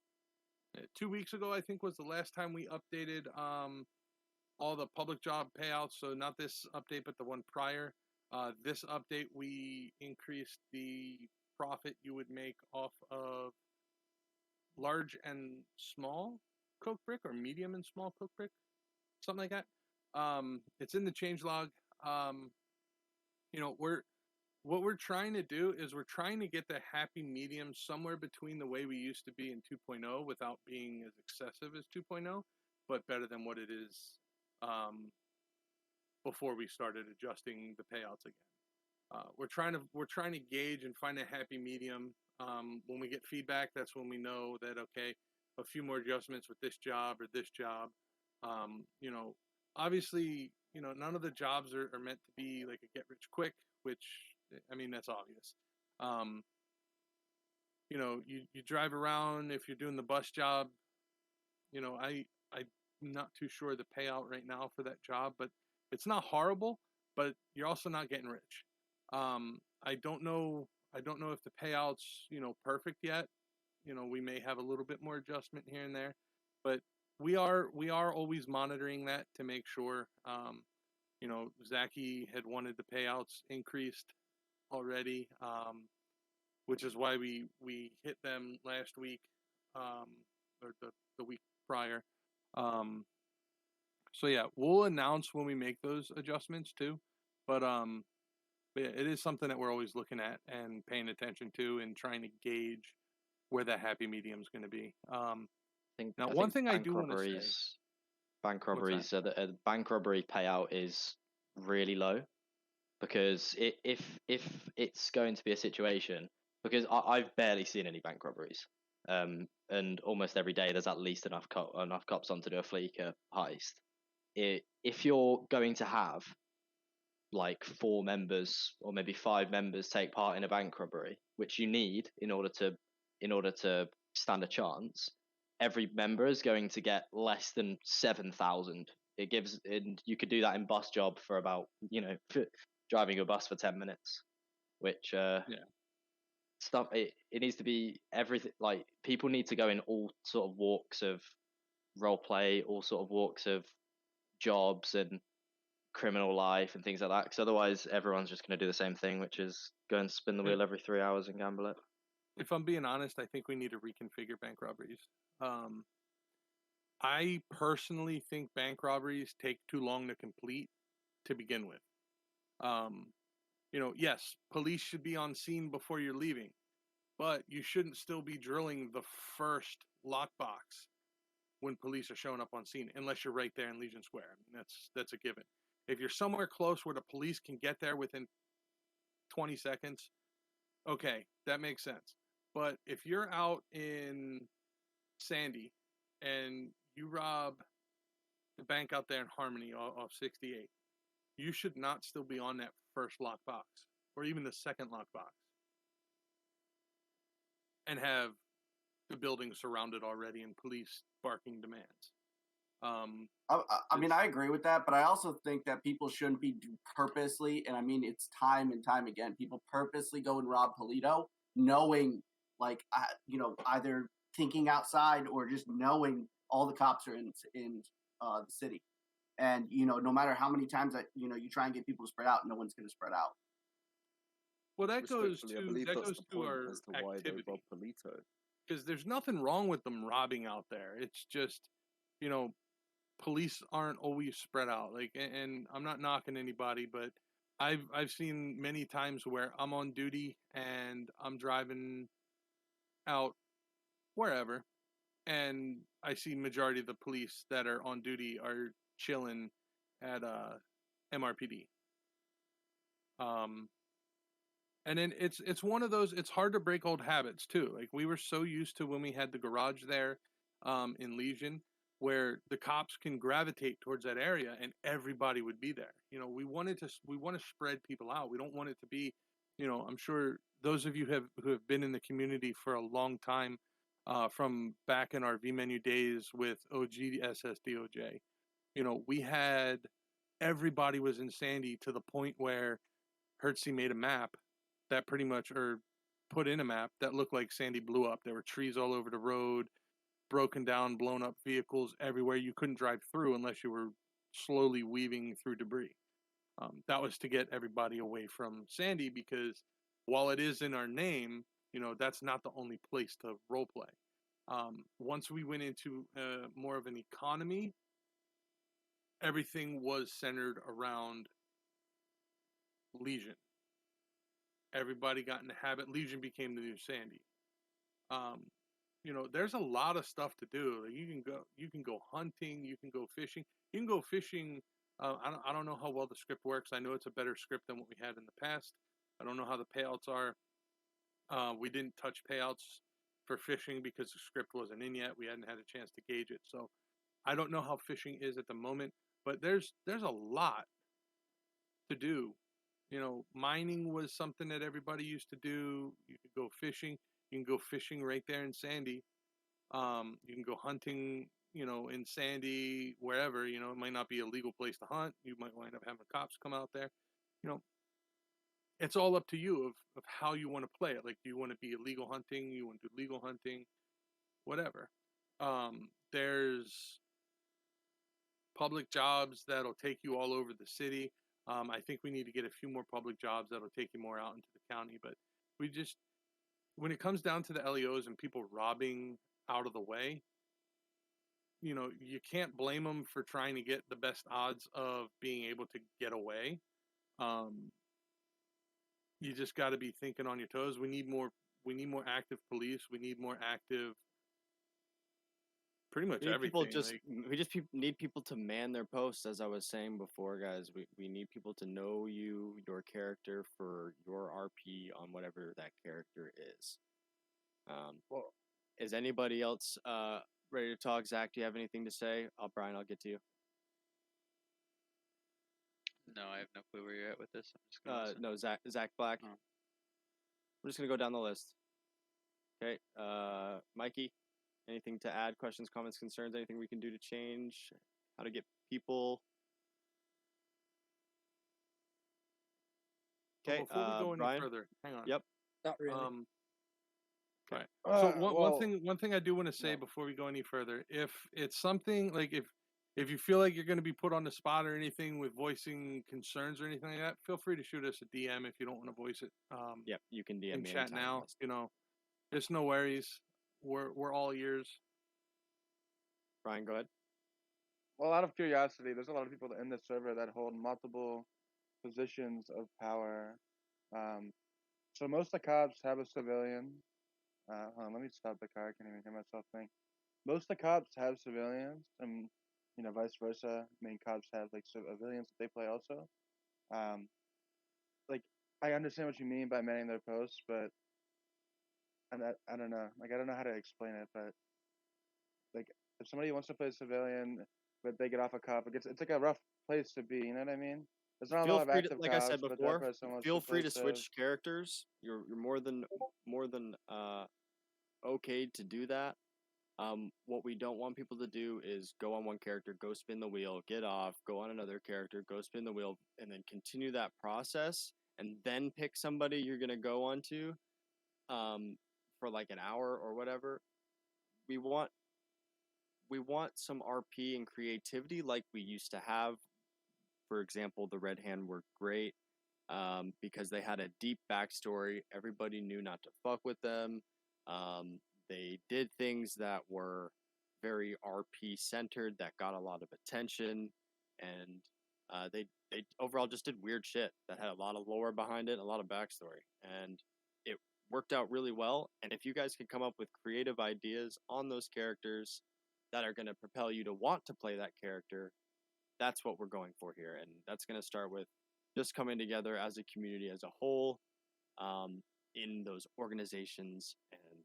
2 weeks ago, I think, was the last time we updated all the public job payouts. So not this update, but the one prior. This update, we increased the profit you would make off of large and small coke brick, or medium and small coke brick, something like that. It's in the changelog. What we're trying to do is we're trying to get the happy medium somewhere between the way we used to be in 2.0 without being as excessive as 2.0, but better than what it is before we started adjusting the payouts again. We're trying to gauge and find a happy medium. When we get feedback, that's when we know that, okay, a few more adjustments with this job or this job. Obviously, none of the jobs are meant to be like a get rich quick, which, I mean, that's obvious. You drive around, if you're doing the bus job, I'm not too sure the payout right now for that job, but it's not horrible, but you're also not getting rich. I don't know if the payout's, perfect yet. We may have a little bit more adjustment here and there, but we are always monitoring that to make sure. Zachy had wanted the payouts increased already, which is why we hit them last week, or the week prior. So yeah, we'll announce when we make those adjustments too, but yeah, it is something that we're always looking at and paying attention to and trying to gauge where that happy medium is going to be. I think I do want to say, bank robberies, the bank robbery payout is really low, because if it's going to be a situation, because I've barely seen any bank robberies, and almost every day there's at least enough cops on to do a fleeker heist. If you're going to have like 4 members or maybe 5 members take part in a bank robbery, which you need in order to stand a chance, every member is going to get less than 7,000. It gives, and you could do that in bus job for about, driving a bus for 10 minutes, which stuff. It needs to be everything. Like, people need to go in all sort of walks of role play, all sort of walks of jobs and criminal life and things like that, because otherwise everyone's just going to do the same thing, which is go and spin the wheel every 3 hours and gamble it. If I'm being honest, I think we need to reconfigure bank robberies. I personally think bank robberies take too long to complete to begin with. Yes, police should be on scene before you're leaving, but you shouldn't still be drilling the first lockbox when police are showing up on scene, unless you're right there in Legion Square. I mean, that's a given. If you're somewhere close where the police can get there within 20 seconds, okay, that makes sense. But if you're out in Sandy and you rob the bank out there in Harmony off 68, you should not still be on that first lockbox or even the second lockbox and have the building surrounded already and police barking demands. I mean, I agree with that, but I also think that people shouldn't be purposely, and I mean, it's time and time again, people purposely go and rob Polito, knowing, either thinking outside or just knowing all the cops are in the city. And, no matter how many times that, you try and get people to spread out, no one's going to spread out. Well, that goes to our as to why they activity. rob Polito. Because there's nothing wrong with them robbing out there. It's just, police aren't always spread out. And I'm not knocking anybody, but I've seen many times where I'm on duty and I'm driving out wherever, and I see majority of the police that are on duty are chilling at MRPD. And then it's one of those, it's hard to break old habits too. Like, we were so used to when we had the garage there in Legion, where the cops can gravitate towards that area and everybody would be there. We want to spread people out. We don't want it to be, I'm sure those of you who have been in the community for a long time, from back in our V menu days with OG SSDOJ, we had, everybody was in Sandy to the point where Hertzie made a map that pretty much, or put in a map that looked like Sandy blew up. There were trees all over the road, broken down, blown up vehicles everywhere. You couldn't drive through unless you were slowly weaving through debris. That was to get everybody away from Sandy, because while it is in our name, that's not the only place to role play. Once we went into more of an economy, everything was centered around Legion. Everybody got in the habit. Legion became the new Sandy. There's a lot of stuff to do. Like, you can go hunting, you can go fishing. You can go fishing. I don't know how well the script works. I know it's a better script than what we had in the past. I don't know how the payouts are. We didn't touch payouts for fishing because the script wasn't in yet. We hadn't had a chance to gauge it. So I don't know how fishing is at the moment, but there's a lot to do. Mining was something that everybody used to do. You could go fishing. You can go fishing right there in Sandy. You can go hunting, in Sandy, wherever. It might not be a legal place to hunt. You might wind up having cops come out there. It's all up to you of how you want to play it. Like, do you want to be illegal hunting? You want to do legal hunting? Whatever. There's public jobs that'll take you all over the city. I think we need to get a few more public jobs that'll take you more out into the county. But when it comes down to the LEOs and people robbing out of the way, you can't blame them for trying to get the best odds of being able to get away. You just got to be thinking on your toes. We need more active police. We need more active, pretty much everything. We just need people to man their posts, as I was saying before, guys. We need people to know your character for your RP on whatever that character is. Well, is anybody else ready to talk? Zach, do you have anything to say? Brian, I'll get to you. No, I have no clue where you're at with this. I'm just no, Zach Black. Oh. We're just gonna go down the list. Okay, Mikey. anything to add? Questions, comments, concerns? Anything we can do to change? How to get people? Okay, Before we go any Brian? further, hang on. Yep. Not really. Right. So one thing I do want to say before we go any further, if it's something like if you feel like you're going to be put on the spot or anything with voicing concerns or anything like that, feel free to shoot us a DM if you don't want to voice it. Yep, you can DM in me chat anytime, now. guys. You know, there's no worries. We're all ears. Brian, go ahead. Well, out of curiosity, there's a lot of people in the server that hold multiple positions of power. So most of the cops have a civilian. Hold on, let me stop the car. I can't even hear myself think. Most of the cops have civilians, and vice versa. Main cops have like civilians that they play also. Like I understand what you mean by manning their posts, but I don't know. Like I don't know how to explain it, but like if somebody wants to play civilian, but they get off a cop, it's like a rough place to be. You know what I mean? There's not a lot of active like cops, I said but that before, person wants feel free play to civ. switch characters. You're more than okay to do that. What we don't want people to do is go on one character, go spin the wheel, get off, go on another character, go spin the wheel, and then continue that process, and then pick somebody you're gonna go onto, for like an hour or whatever. We want some RP and creativity like we used to have. For example, the Red Hand were great because they had a deep backstory. Everybody knew not to fuck with them. They did things that were very RP centered that got a lot of attention, and they overall just did weird shit that had a lot of lore behind it, a lot of backstory, and it worked out really well. And if you guys can come up with creative ideas on those characters that are going to propel you to want to play that character, that's what we're going for here. And that's going to start with just coming together as a community as a whole, in those organizations, and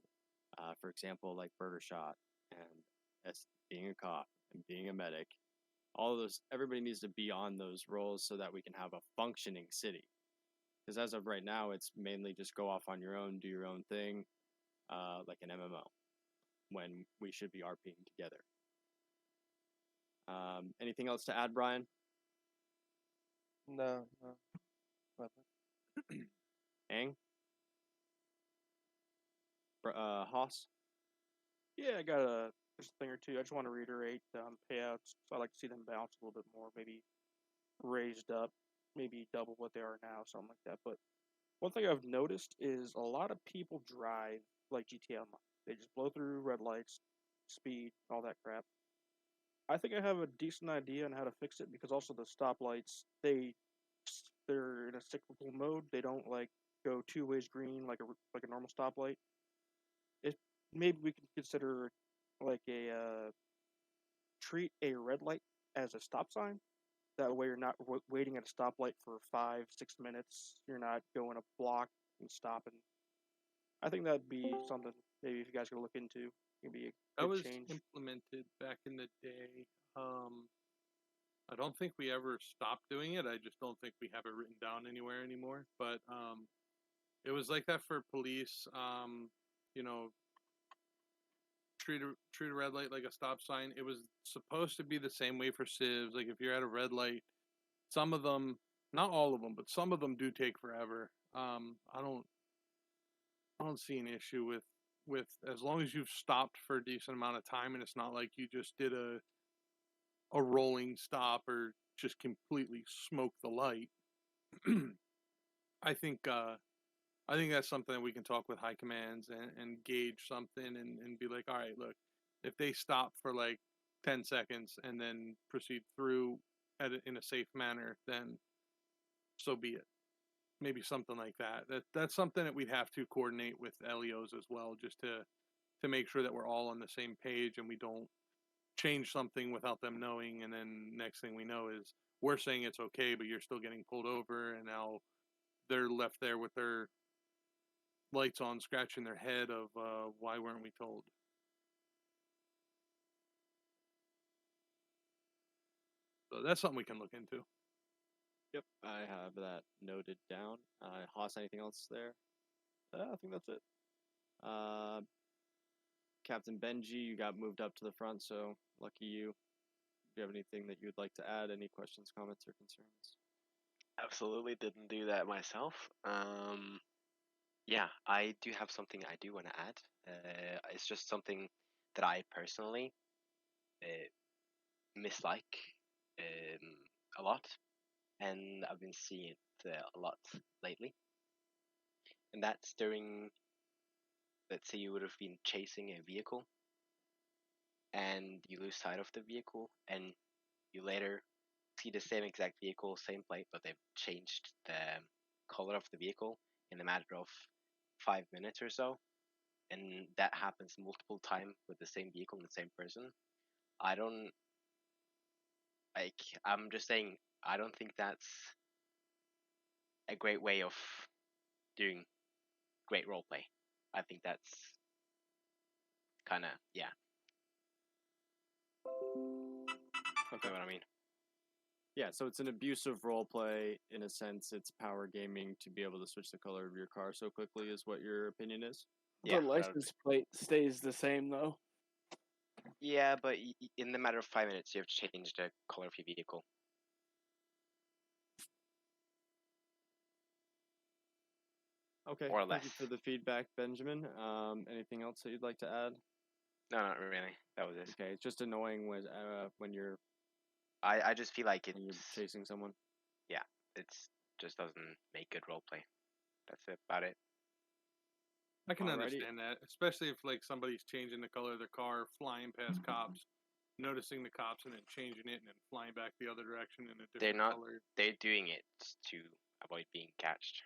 for example, like Burger Shot and being a cop and being a medic. All of those, everybody needs to be on those roles so that we can have a functioning city. Because as of right now, it's mainly just go off on your own, do your own thing, like an MMO, when we should be RPing together. Anything else to add, Brian? No. Nothing. Ang? Haas? Yeah, I got just a thing or two. I just want to reiterate payouts. So I like to see them bounce a little bit more, maybe raised up, maybe double what they are now, something like that. But one thing I've noticed is a lot of people drive like GTA Online. They just blow through red lights, speed, all that crap. I think I have a decent idea on how to fix it, because also the stoplights, they're in a cyclical mode. They don't like go two ways green like a normal stoplight. Maybe we can consider like treat a red light as a stop sign. That way you're not waiting at a stoplight for 5-6 minutes. You're not going a block and stopping. I think that'd be something maybe if you guys could look into. It'd be a That good was change. implemented back in the day. I don't think we ever stopped doing it. I just don't think we have it written down anywhere anymore. But it was like that for police. Treat a red light like a stop sign. It was supposed to be the same way for civs. Like if you're at a red light, some of them, not all of them, but some of them do take forever. I don't see an issue with as long as you've stopped for a decent amount of time, and it's not like you just did a rolling stop or just completely smoked the light. I think that's something that we can talk with high commands and gauge something and be like, all right, look, if they stop for like 10 seconds and then proceed through in a safe manner, then so be it. Maybe something like that. That's something that we'd have to coordinate with LEOs as well, just to make sure that we're all on the same page and we don't change something without them knowing, and then next thing we know is we're saying it's okay, but you're still getting pulled over, and now they're left there with their lights on, scratching their head of why weren't we told? So that's something we can look into. Yep, I have that noted down. Haas, anything else there? I think that's it. Captain Benji, you got moved up to the front, so lucky you. Do you have anything that you'd like to add? Any questions, comments, or concerns? Absolutely didn't do that myself. Yeah, I do have something I do want to add. It's just something that I personally mislike a lot, and I've been seeing it a lot lately. And that's during, let's say you would have been chasing a vehicle, and you lose sight of the vehicle, and you later see the same exact vehicle, same plate, but they've changed the color of the vehicle in a matter of 5 minutes or so, and that happens multiple times with the same vehicle and the same person. I'm just saying, I don't think that's a great way of doing great roleplay. I think that's kind of, yeah. Okay. You know what I mean? Yeah, so it's an abusive roleplay in a sense. It's power gaming to be able to switch the color of your car so quickly, is what your opinion is. Yeah, The license plate stays the same though. Yeah, but in the matter of 5 minutes, you have to change the color of your vehicle. Okay, Or thank you less. for the feedback, Benjamin. Anything else that you'd like to add? No, not really. That was it. Okay, it's just annoying when you're I just feel like when you're it's chasing someone. just doesn't make good roleplay. That's about it. I can Alrighty. understand that, especially if like somebody's changing the color of their car, flying past cops, noticing the cops, and then changing it, and then flying back the other direction in a They're different not. color. They're doing it to avoid being catched.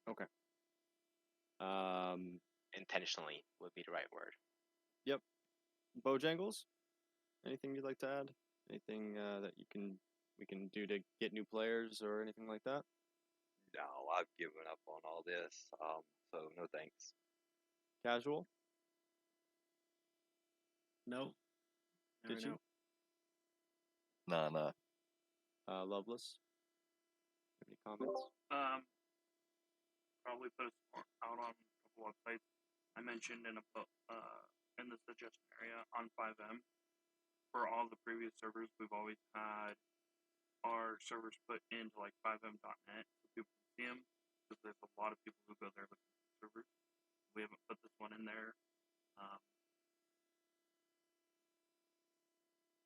Okay. Intentionally would be the right word. Yep. Bojangles? Anything you'd like to add? Anything that we can do to get new players or anything like that? No, I've given up on all this. So no thanks. Casual? No. Did you? Nah. Loveless? Any comments? Probably post out on a couple websites. I mentioned in the suggestion area on 5M. For all the previous servers, we've always had our servers put into like 5m.net so people can see them, because there's a lot of people who go there looking for servers. We haven't put this one in there.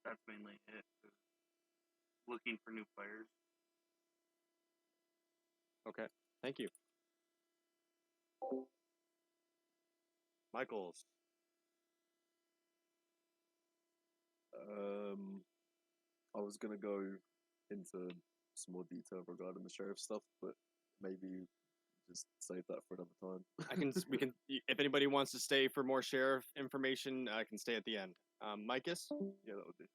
That's mainly it. Looking for new players. Okay, thank you. Michaels. I was gonna go into some more detail regarding the sheriff stuff, but maybe just save that for another time. We can. If anybody wants to stay for more sheriff information, I can stay at the end. Micus? Yeah, that would be.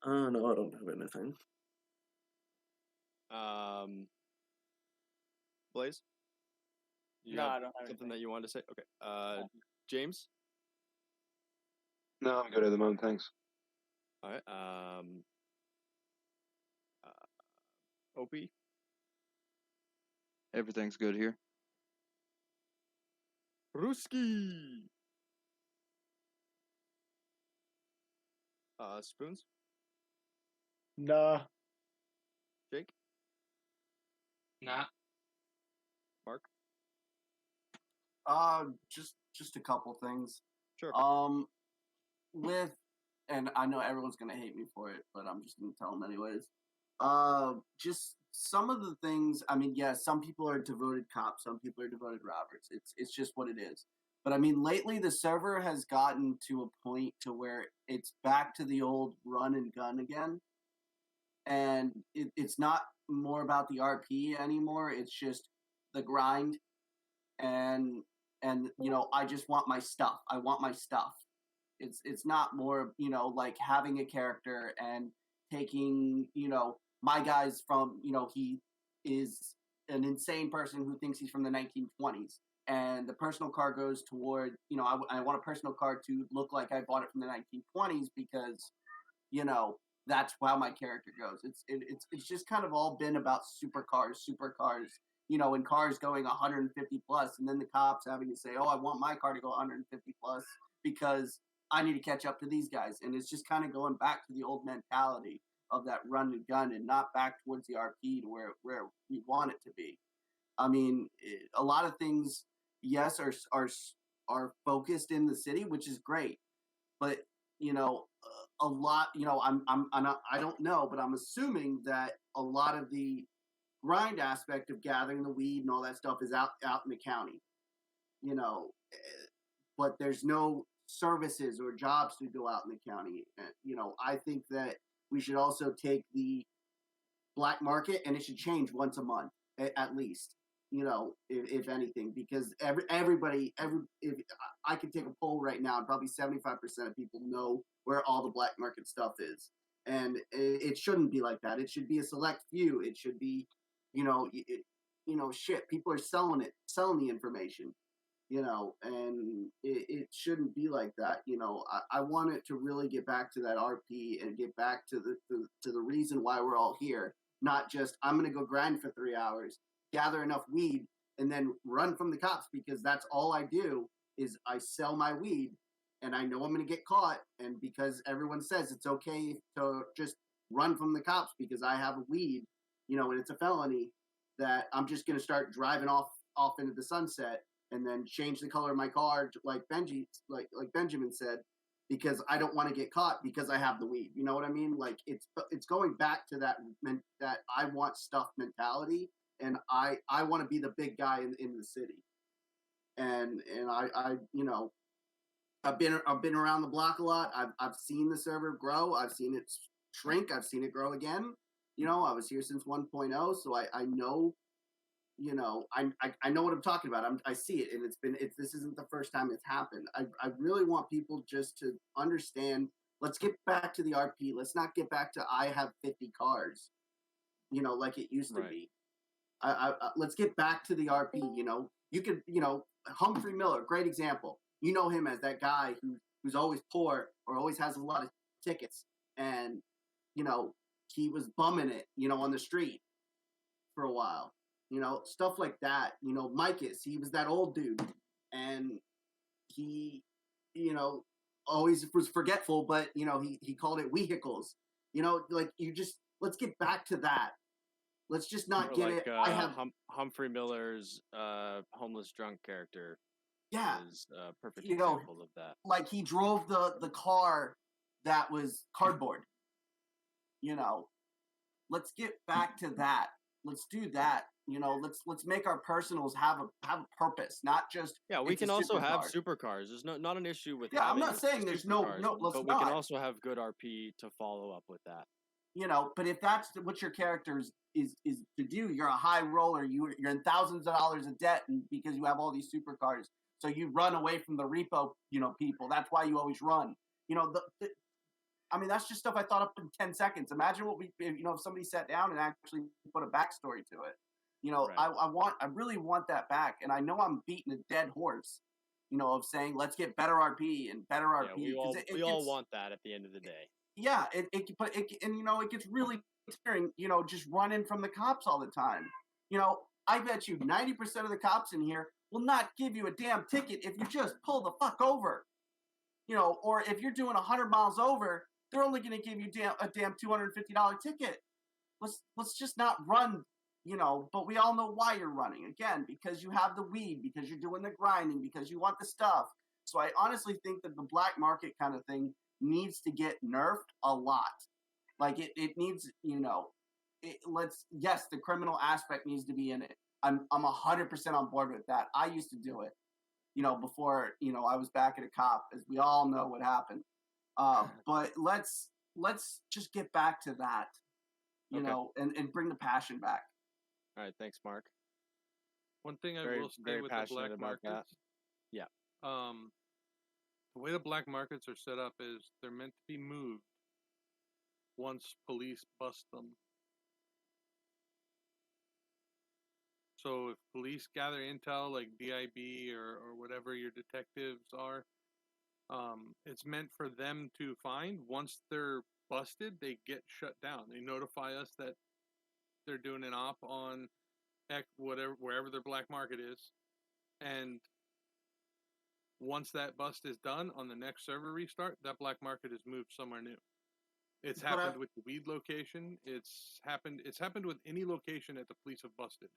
No, I don't have anything. Blaze? You No, have I don't have something anything. that you wanted to say? Okay. James? No, I'm good at the moment, thanks. All right. Opie? Everything's good here. Ruski! Spoons? Nah. Jake? Nah. Mark? Just a couple things. Sure. And I know everyone's gonna hate me for it, but I'm just gonna tell them anyways. Just some of the things. I mean, yeah, some people are devoted cops, some people are devoted robbers. It's just what it is. But I mean, lately the server has gotten to a point to where it's back to the old run and gun again, and it's not more about the RP anymore. It's just the grind, and I just want my stuff. I want my stuff. It's not more, like having a character and taking, my guy's from, he is an insane person who thinks he's from the 1920s. And the personal car goes toward, I want a personal car to look like I bought it from the 1920s because, that's how my character goes. It's just kind of all been about supercars, in cars going 150 plus, and then the cops having to say, "Oh, I want my car to go 150 plus because I need to catch up to these guys." And it's just kind of going back to the old mentality of that run and gun, and not back towards the RP to where we want it to be. I mean, a lot of things, yes, are focused in the city, which is great, but a lot, I don't know, but I'm assuming that a lot of the grind aspect of gathering the weed and all that stuff is out in the county, but there's no services or jobs to go out in the county. I think that we should also take the black market, and it should change once a month at least, if anything, because everybody, if I could take a poll right now, and probably 75% of people know where all the black market stuff is. And it shouldn't be like that. It should be a select few. It should be, shit, people are selling the information, and it shouldn't be like that. I want it to really get back to that RP and get back to the reason why we're all here. Not just, I'm going to go grind for 3 hours, gather enough weed, and then run from the cops, because that's all I do is I sell my weed, and I know I'm going to get caught. And because everyone says it's okay to just run from the cops because I have a weed, and it's a felony, that I'm just going to start driving off into the sunset and then change the color of my car, like Benjamin said, because I don't want to get caught because I have the weed. You know what I mean? Like, it's going back to that I want stuff mentality, and I want to be the big guy in the city. And I've been around the block a lot. I've seen the server grow. I've seen it shrink. I've seen it grow again. I was here since 1.0, so I know. I know what I'm talking about. I see it, and this isn't the first time it's happened. I really want people just to understand. Let's get back to the RP. Let's not get back to I have 50 cars, like it used to be. Let's get back to the RP. You could, Humphrey Miller, great example. You know him as that guy who's always poor or always has a lot of tickets, and he was bumming it, on the street for a while. Stuff like that. Micus, he was that old dude, and he, always was forgetful, but he called it vehicles. Let's get back to that. Let's just not get like, it. Humphrey Miller's homeless drunk character. Yeah, is a perfect example of that. Like, he drove the car that was cardboard. Let's get back to that. Let's do that. Let's make our personals have a purpose, not just. Yeah, we can also have supercars. There's not an issue with. Yeah, I'm not saying there's no. But we can also have good RP to follow up with that. But if that's what your character is to do, you're a high roller. You're in thousands of dollars of debt, and because you have all these supercars, so you run away from the repo, people. That's why you always run. That's just stuff I thought up in 10 seconds. Imagine if somebody sat down and actually put a backstory to it. Right. I really want that back, and I know I'm beating a dead horse. Of saying let's get better RP and better RP. Yeah, we all want that at the end of the day. Yeah, it gets really tiring. Just running from the cops all the time. I bet you 90% of the cops in here will not give you a damn ticket if you just pull the fuck over. Or if you're doing 100 miles over, they're only going to give you a damn $250 ticket. Let's just not run, but we all know why you're running. Again, because you have the weed, because you're doing the grinding, because you want the stuff. So I honestly think that the black market kind of thing needs to get nerfed a lot. Like it needs, yes, the criminal aspect needs to be in it. I'm 100% on board with that. I used to do it, before, I was back at a cop, as we all know what happened. But let's just get back to that, and bring the passion back. All right. Thanks, Mark. One thing I will say with the black markets. Yeah. The way the black markets are set up is they're meant to be moved once police bust them. So if police gather intel like DIB or whatever your detectives are, it's meant for them to find. Once they're busted, they get shut down. They notify us that they're doing an op on wherever their black market is, and once that bust is done on the next server restart, that black market is moved somewhere new. It's happened with the weed location. It's happened with any location that the police have busted.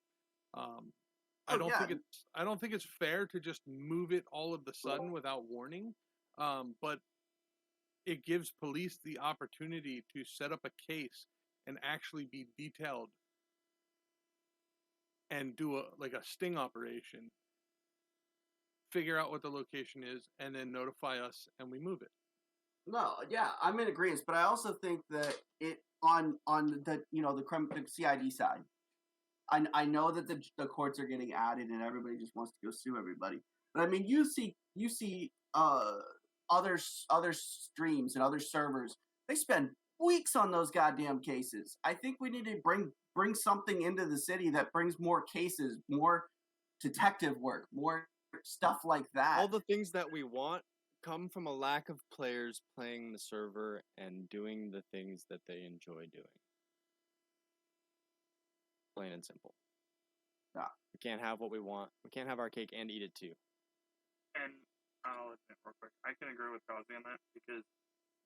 I don't think it's fair to just move it all of the sudden without warning. But it gives police the opportunity to set up a case and actually be detailed and do a sting operation, figure out what the location is, and then notify us, and we move it. No, yeah, I'm in agreement, but I also think that it on the the CID side, I know that the courts are getting added and everybody just wants to go sue everybody, but I mean you see other streams and other servers, they spend weeks on those goddamn cases. I think we need to bring something into the city that brings more cases, more detective work, more stuff like that. All the things that we want come from a lack of players playing the server and doing the things that they enjoy doing. Plain and simple. Yeah. We can't have what we want. We can't have our cake and eat it too. And I'll admit real quick, I can agree with Kazi on that, because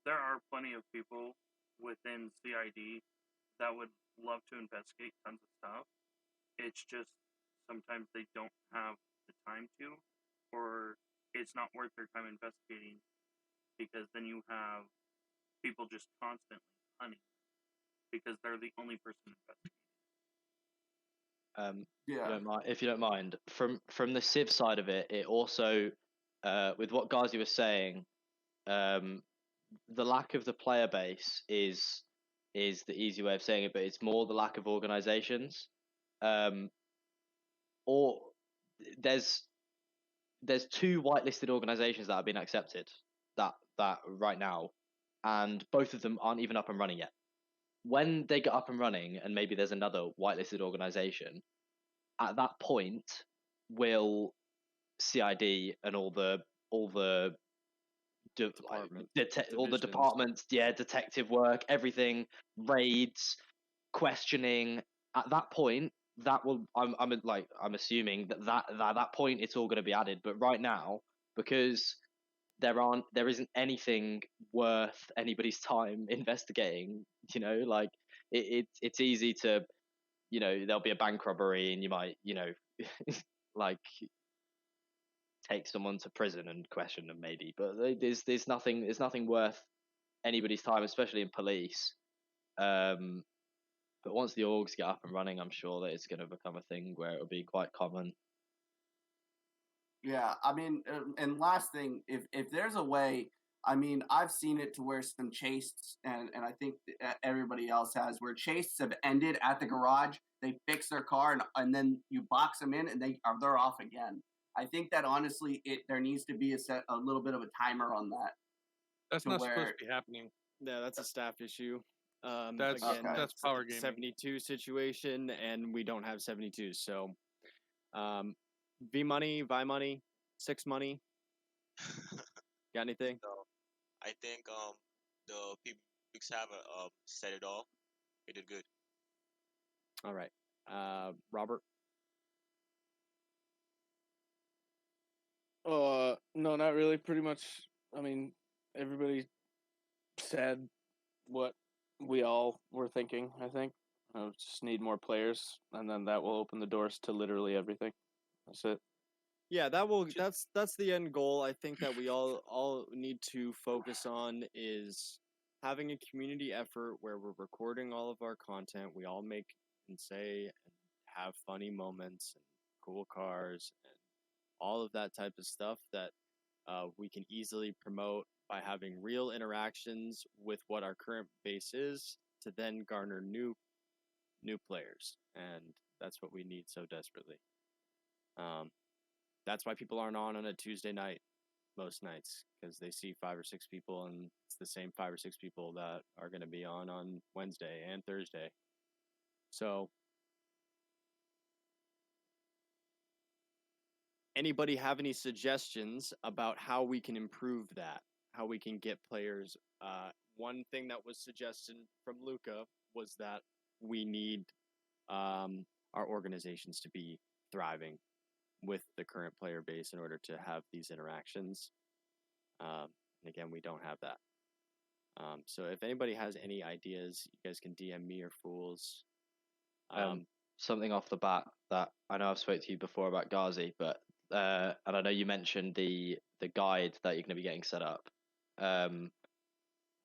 there are plenty of people within CID that would love to investigate tons of stuff. It's just sometimes they don't have the time to, or it's not worth their time investigating, because then you have people just constantly hunting because they're the only person investigating. If you don't mind, from the Civ side of it, it also, with what Ghazi was saying, the lack of the player base is the easy way of saying it, but it's more the lack of organizations. Or there's two whitelisted organizations that have been accepted that right now, and both of them aren't even up and running yet. When they get up and running, and maybe there's another whitelisted organization, at that point, will CID and all the departments, detective work, everything, raids, questioning. At that point, that will. I'm assuming that at that point it's all going to be added. But right now, because there isn't anything worth anybody's time investigating. It's easy to, there'll be a bank robbery and you might, like take someone to prison and question them maybe, but there's nothing worth anybody's time, especially in police. But once the orgs get up and running, I'm sure that it's going to become a thing where it'll be quite common. Yeah, I mean, and last thing, if there's a way, I mean, I've seen it to where some chases, and I think everybody else has, where chases have ended at the garage. They fix their car, and then you box them in, and they're off again. I think that honestly, there needs to be a little bit of a timer on that. That's not supposed to be happening. Yeah, that's a staff issue. That's power gaming. 72 situation, and we don't have 72. So, V money, Vi money, 6 money. Got anything? So, I think the people have said it all. They did good. All right, Robert. No, not really. Pretty much. I mean, everybody said what we all were thinking. I think just need more players, and then that will open the doors to literally everything. That's it. Yeah, that's the end goal. I think that we all need to focus on is having a community effort where we're recording all of our content. We all make and say and have funny moments and cool cars and all of that type of stuff that we can easily promote by having real interactions with what our current base is to then garner new players, and that's what we need so desperately. That's why people aren't on a Tuesday night most nights, because they see 5 or 6 people, and it's the same 5 or 6 people that are going to be on Wednesday and Thursday. So, anybody have any suggestions about how we can improve that? How we can get players? One thing that was suggested from Luca was that we need our our organizations to be thriving with the current player base in order to have these interactions. And again, we don't have that. So if anybody has any ideas, you guys can DM me or Fools. Something off the bat that I know I've spoke to you before about Ghazi, but and I know you mentioned the guide that you're going to be getting set up.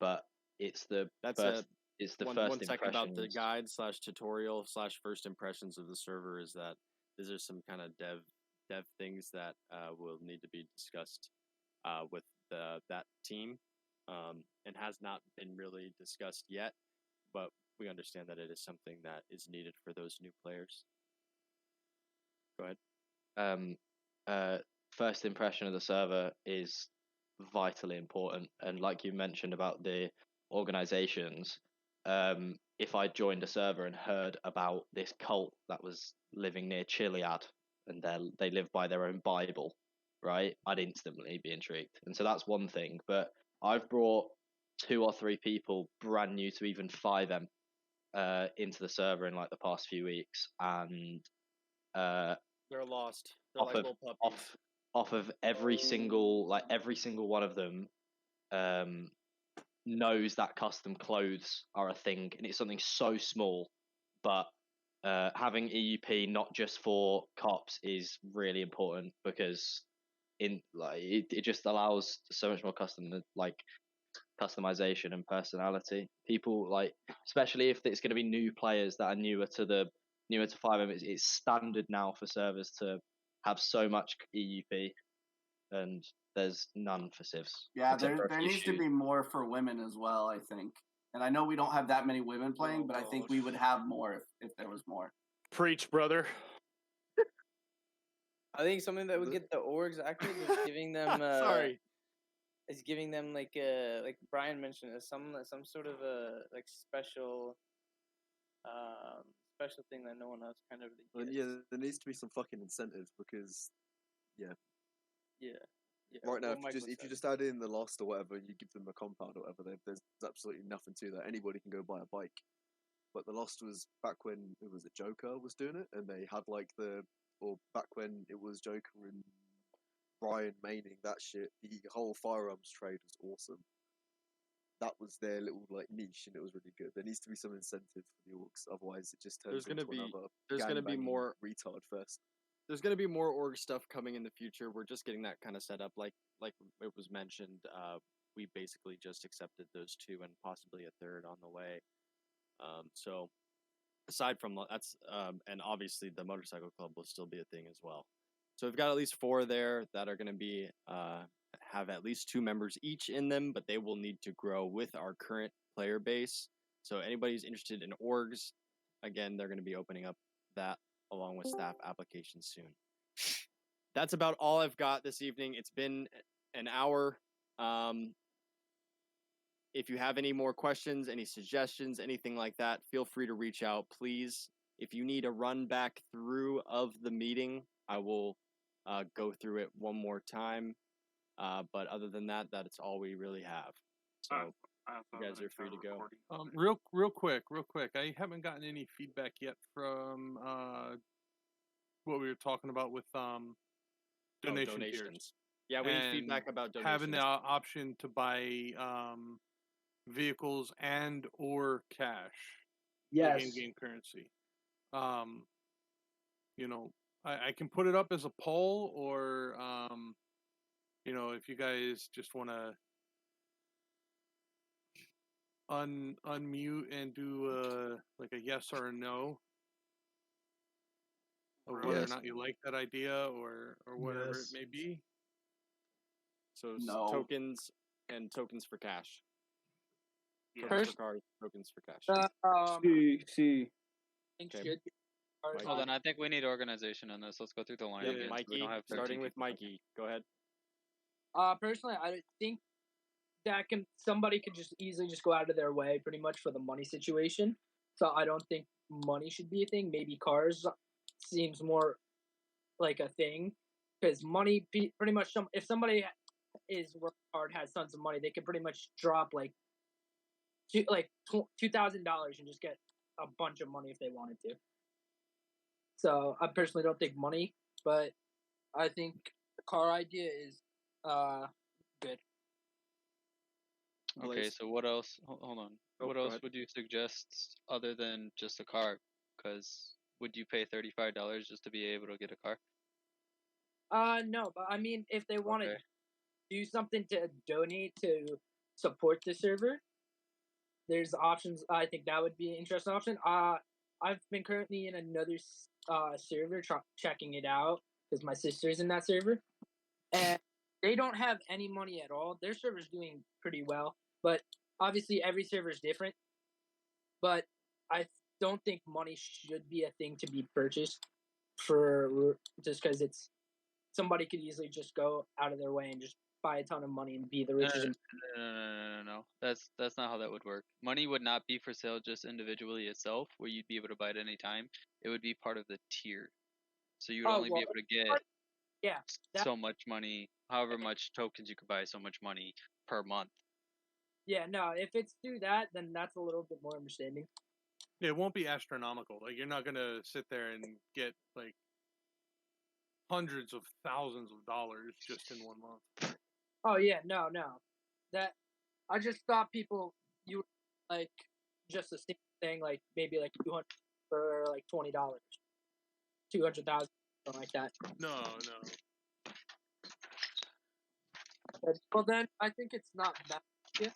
But it's the first sec about the impressions. guide / tutorial / first impressions of the server is that these are some kind of dev things that will need to be discussed with that team, and has not been really discussed yet, but we understand that it is something that is needed for those new players. Go ahead. First impression of the server is vitally important, and like you mentioned about the organizations, if I joined a server and heard about this cult that was living near Chiliad and they live by their own Bible, right, I'd instantly be intrigued. And so that's one thing. But I've brought 2 or 3 people brand new to even 5M into the server in like the past few weeks, and they're lost. They're like little puppies. Off of every single one of them knows that custom clothes are a thing, and it's something so small, but having EUP not just for cops is really important, because it just allows so much more customization and personality. People especially if it's going to be new players that are newer to 5M, it's standard now for servers to have so much EUP, and there's none for civs. Yeah, there needs to be more for women as well, I think. And I know we don't have that many women playing, but I think we would have more if there was more. Preach, brother. I think something that would get the orgs active is giving them is giving them like Brian mentioned, some sort of special thing that no one else kind of really gets. Yeah, there needs to be some fucking incentive, because yeah. Right now, if you just add in the Lost or whatever, you give them a compound or whatever, there's absolutely nothing to that. Anybody can go buy a bike. But the Lost was back when it was a Joker was doing it, and they had back when it was Joker and Brian maining that shit, the whole firearms trade was awesome. That was their little niche, and it was really good. There needs to be some incentive for the orcs, otherwise it just turns into another gang-banging retard fest. There's going to be more org stuff coming in the future. We're just getting that kind of set up. Like it was mentioned, we basically just accepted those 2 and possibly a 3rd on the way. So aside from that's, and obviously the motorcycle club will still be a thing as well. So we've got at least 4 there that are going to be have at least 2 members each in them, but they will need to grow with our current player base. So anybody who's interested in orgs, again, they're going to be opening up that along with staff applications soon. That's about all I've got this evening. It's been an hour. If you have any more questions, any suggestions, anything like that, feel free to reach out, please. If you need a run back through of the meeting, I will go through it one more time. But other than that, that's all we really have. So you guys are free to go. Real quick. I haven't gotten any feedback yet from what we were talking about with donation tiers. Yeah, we need feedback about donations. Having the option to buy vehicles and or cash. Yes. In-game currency. I can put it up as a poll, or if you guys just want to unmute and do a yes or a no, or whether or not you like that idea, or whatever it may be. So tokens and tokens for cash. Yeah. Tokens for cars, tokens for cash. See. Okay. Hold on, I think we need organization on this. Let's go through the line. Yeah, Mikey, starting with Mikey. Go ahead. Personally, I think that somebody could just easily just go out of their way pretty much for the money situation. So I don't think money should be a thing. Maybe cars seems more like a thing, because money pretty much if somebody is working hard, has tons of money, they could pretty much drop $2,000 and just get a bunch of money if they wanted to. So I personally don't think money, but I think the car idea is good. Okay, Blaze? so what else? Hold on. Oh, What go else ahead. would you suggest other than just a car? Because would you pay $35 just to be able to get a car? No, but I mean, if they want to Okay. do something to donate to support the server, there's options. I think that would be an interesting option. I've been currently in another server checking it out because my sister's in that server, and they don't have any money at all. Their server's doing pretty well, but obviously every server is different. But I don't think money should be a thing to be purchased for just because it's somebody could easily just go out of their way and just buy a ton of money and be the richest. No. That's not how that would work. Money would not be for sale just individually itself, where you'd be able to buy it any time. It would be part of the tier, so you'd only be able to get so much money, however much tokens you could buy, so much money per month. Yeah, no, if it's through that, then that's a little bit more understanding. It won't be astronomical. Like, you're not gonna sit there and get like hundreds of thousands of dollars just in 1 month. Oh yeah, no. That I just thought people you like just a single thing like maybe like 200 for like $20, 200,000 something like that. No. Well then I think it's not that yeah.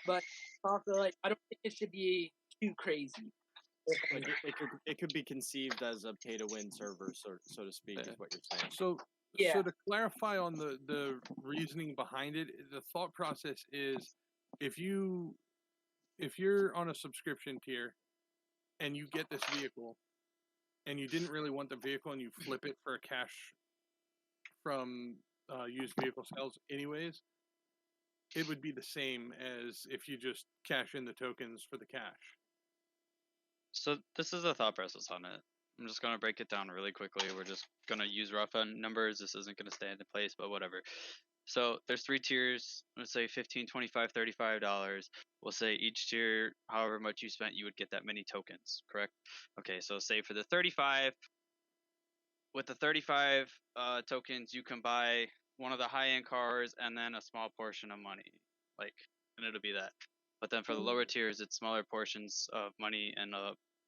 But also like I don't think it should be too crazy. Like it could be conceived as a pay to win server, so to speak, is what you're saying. So to clarify on the reasoning behind it, the thought process is if you're on a subscription tier and you get this vehicle and you didn't really want the vehicle and you flip it for cash from used vehicle sales anyways, it would be the same as if you just cash in the tokens for the cash. So this is the thought process on it. I'm just gonna break it down really quickly. We're just gonna use rough numbers. This isn't gonna stay in place, but whatever. So there's 3 tiers. Let's say $15, $25, $35. We'll say each tier, however much you spent, you would get that many tokens, correct? Okay, so say for the 35, with the 35 tokens, you can buy one of the high-end cars and then a small portion of money, like, and it'll be that. But then for the lower tiers, it's smaller portions of money and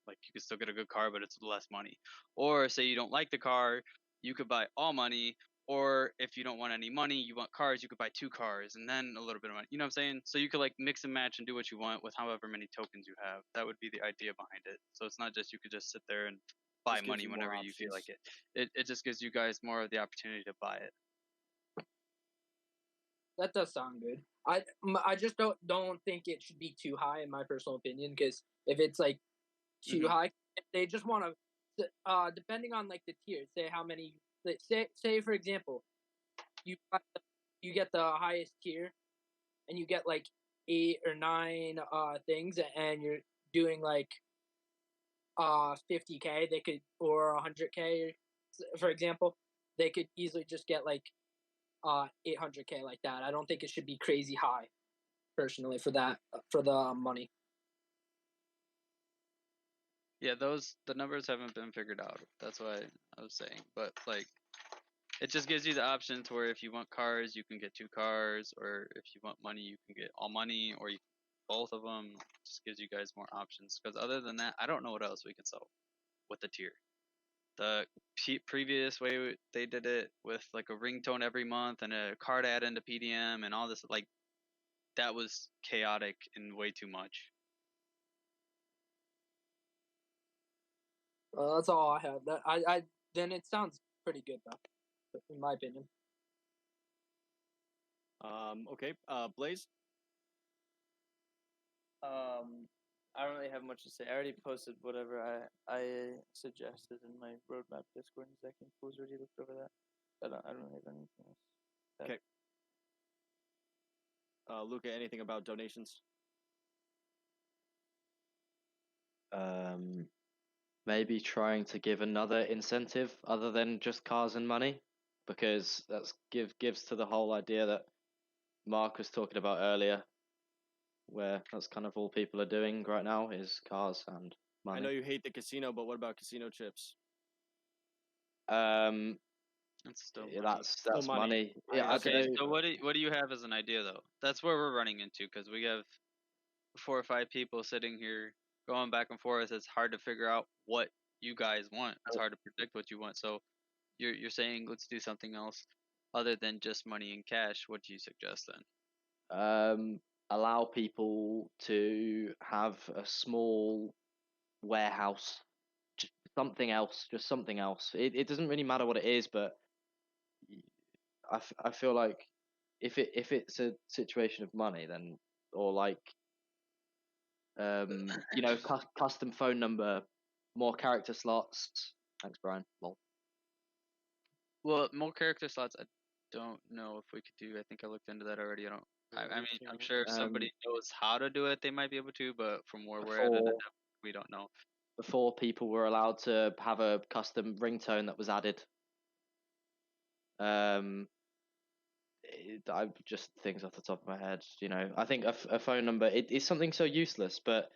like you can still get a good car, but it's less money. Or say you don't like the car, you could buy all money. Or if you don't want any money, you want cars, you could buy 2 cars and then a little bit of money. You know what I'm saying? So you could like mix and match and do what you want with however many tokens you have. That would be the idea behind it. So it's not just you could just sit there and buy Just gives money you more whenever you feel like options. it just gives you guys more of the opportunity to buy it. That does sound good. I just don't think it should be too high in my personal opinion because if it's like too high, if they just want to depending on like the tier, say how many say for example, you get the highest tier and you get like 8 or 9 things and you're doing like 50K, they could, or 100K for example, they could easily just get like 800K like that. I don't think it should be crazy high personally for that for the money. Yeah, the numbers haven't been figured out. That's why I was saying. But like it just gives you the option to where if you want cars, you can get 2 cars, or if you want money, you can get all money, or both of them. Just gives you guys more options. Because other than that, I don't know what else we can sell with the tier. The previous way they did it with like a ringtone every month and a card add into PDM and all this, like that was chaotic and way too much. Well, that's all I have. That I then it sounds pretty good though, in my opinion. Okay. Blaze. I don't really have much to say. I already posted whatever I suggested in my roadmap Discord. I think Fool's already looked over that. I don't have anything else. Okay. Luca, anything about donations? Maybe trying to give another incentive other than just cars and money, because that's gives to the whole idea that Mark was talking about earlier, where that's kind of all people are doing right now is cars and money. I know you hate the casino, but what about casino chips? That's still Yeah, money. that's money. Yeah, Okay, so what do you have as an idea though? That's where we're running into because we have 4 or 5 people sitting here going back and forth. It's hard to figure out what you guys want. It's hard to predict what you want. So you're saying let's do something else other than just money and cash. What do you suggest then? Allow people to have a small warehouse, just something else. It doesn't really matter what it is, but I feel like if it's a situation of money, then or like custom phone number, more character slots. Thanks, Brian. Lol. Well, more character slots. I don't know if we could do. I think I looked into that already. I mean, I'm sure if somebody knows how to do it, they might be able to. But from where we're at, we don't know. Before, people were allowed to have a custom ringtone that was added. I just things off the top of my head. I think a phone number is something so useless, but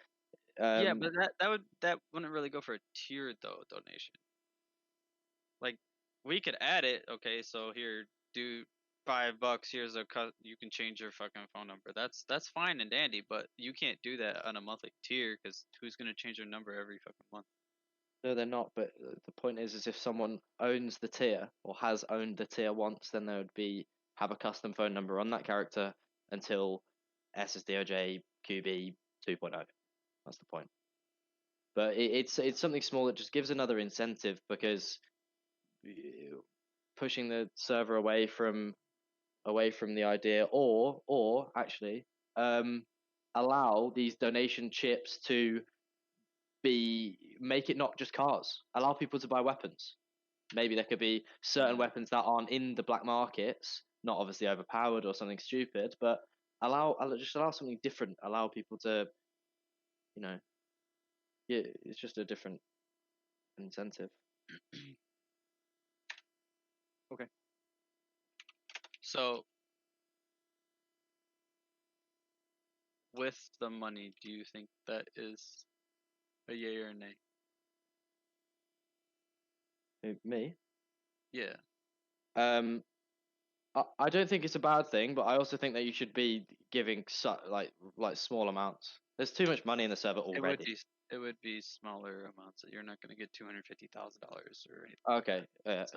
yeah, but that wouldn't really go for a tiered donation. Like we could add it. Okay, so here do $5. Here's you can change your fucking phone number. That's fine and dandy, but you can't do that on a monthly tier because who's gonna change their number every fucking month? No, they're not. But the point is if someone owns the tier or has owned the tier once, then there would have a custom phone number on that character until SSDOJP-QB 2.0. That's the point. But it's something small that just gives another incentive because pushing the server away from the idea, or actually allow these donation chips to make it not just cars. Allow people to buy weapons. Maybe there could be certain weapons that aren't in the black markets, not obviously overpowered or something stupid, but allow something different. Allow people to, it's just a different incentive. Okay. So, with the money, do you think that is a yay or a nay? Me? Yeah. I don't think it's a bad thing, but I also think that you should be giving like small amounts. There's too much money in the server already. It would be smaller amounts. You're not going to get $250,000 or anything. Okay.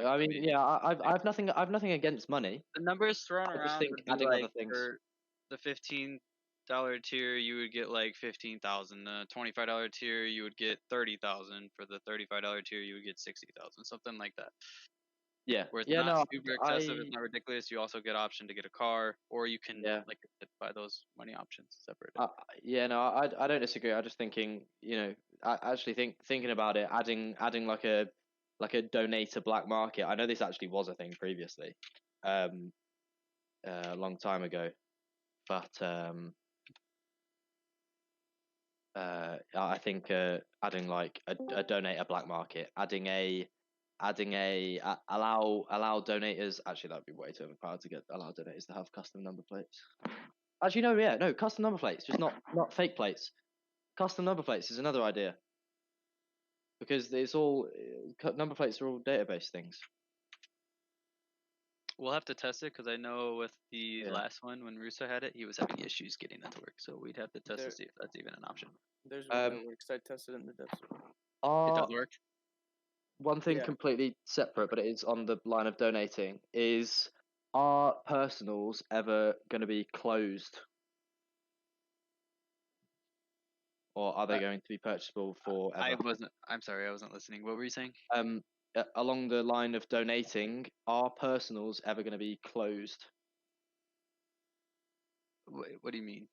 I mean, yeah, I've nothing against money. The numbers thrown I just around think would be adding like other things. for the $15 tier, you would get like 15,000. The $25 tier, you would get 30,000. For the $35 tier, you would get 60,000. Something like that. Yeah. Where it's not super excessive, it's not ridiculous. You also get option to get a car, or you can like buy those money options separate. I don't disagree. I'm just thinking, I actually thinking about it, adding like a donator black market. I know this actually was a thing previously, a long time ago, but I think adding like a donator black market, allow donators. Actually, that'd be way too overpowered to allow donators to have custom number plates. Actually, no, custom number plates, just not fake plates. Custom number plates is another idea because it's all number plates are all database things. We'll have to test it because I know with the last one when Russo had it, he was having issues getting that to work. So we'd have to test to see if that's even an option. There's one that works. I tested it in the dev server. It does work. One thing completely separate, but it is on the line of donating, is are personals ever going to be closed? Or are they going to be purchasable forever? I'm sorry, I wasn't listening. What were you saying? Along the line of donating, are personals ever going to be closed? What do you mean?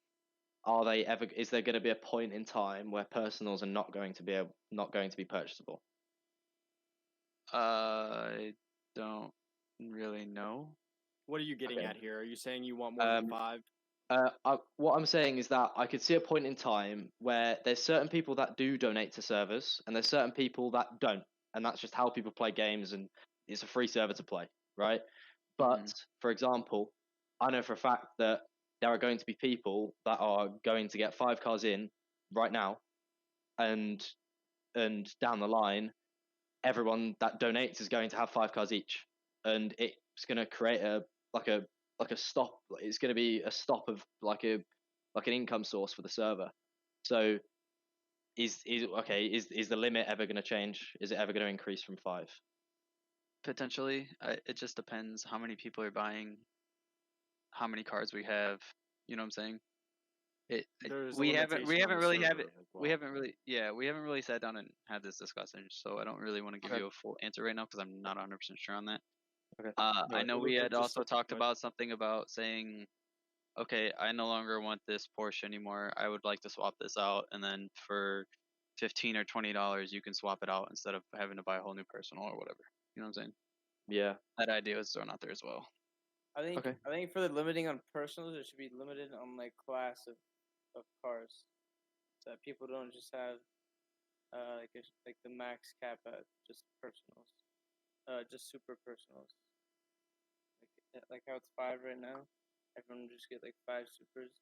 Are they ever? Is there going to be a point in time where personals are not going to be purchasable? I don't really know. What are you getting at here? Are you saying you want more than 5? What I'm saying is that I could see a point in time where there's certain people that do donate to servers, and there's certain people that don't, and that's just how people play games, and it's a free server to play, right? But for example, I know for a fact that there are going to be people that are going to get 5 cars in right now, and and down the line, everyone that donates is going to have 5 cars each, and it's going to create a stop. It's going to be a stop of like an income source for the server. So is the limit ever going to change? Is it ever going to increase from 5? Potentially. It just depends how many people are buying, how many cards we have. You know what I'm saying? We haven't really sat down and had this discussion, so I don't really want to give you a full answer right now because I'm not 100% sure on that. Okay. I know we had also talked about something about saying, okay, I no longer want this Porsche anymore. I would like to swap this out, and then for $15 or $20, you can swap it out instead of having to buy a whole new personal or whatever. You know what I'm saying? Yeah. That idea was thrown out there as well. I think for the limiting on personals, it should be limited on like class of cars, so that people don't just have like the max cap at just personals, just super personals. Like how it's 5 right now. Everyone just get like 5 supers.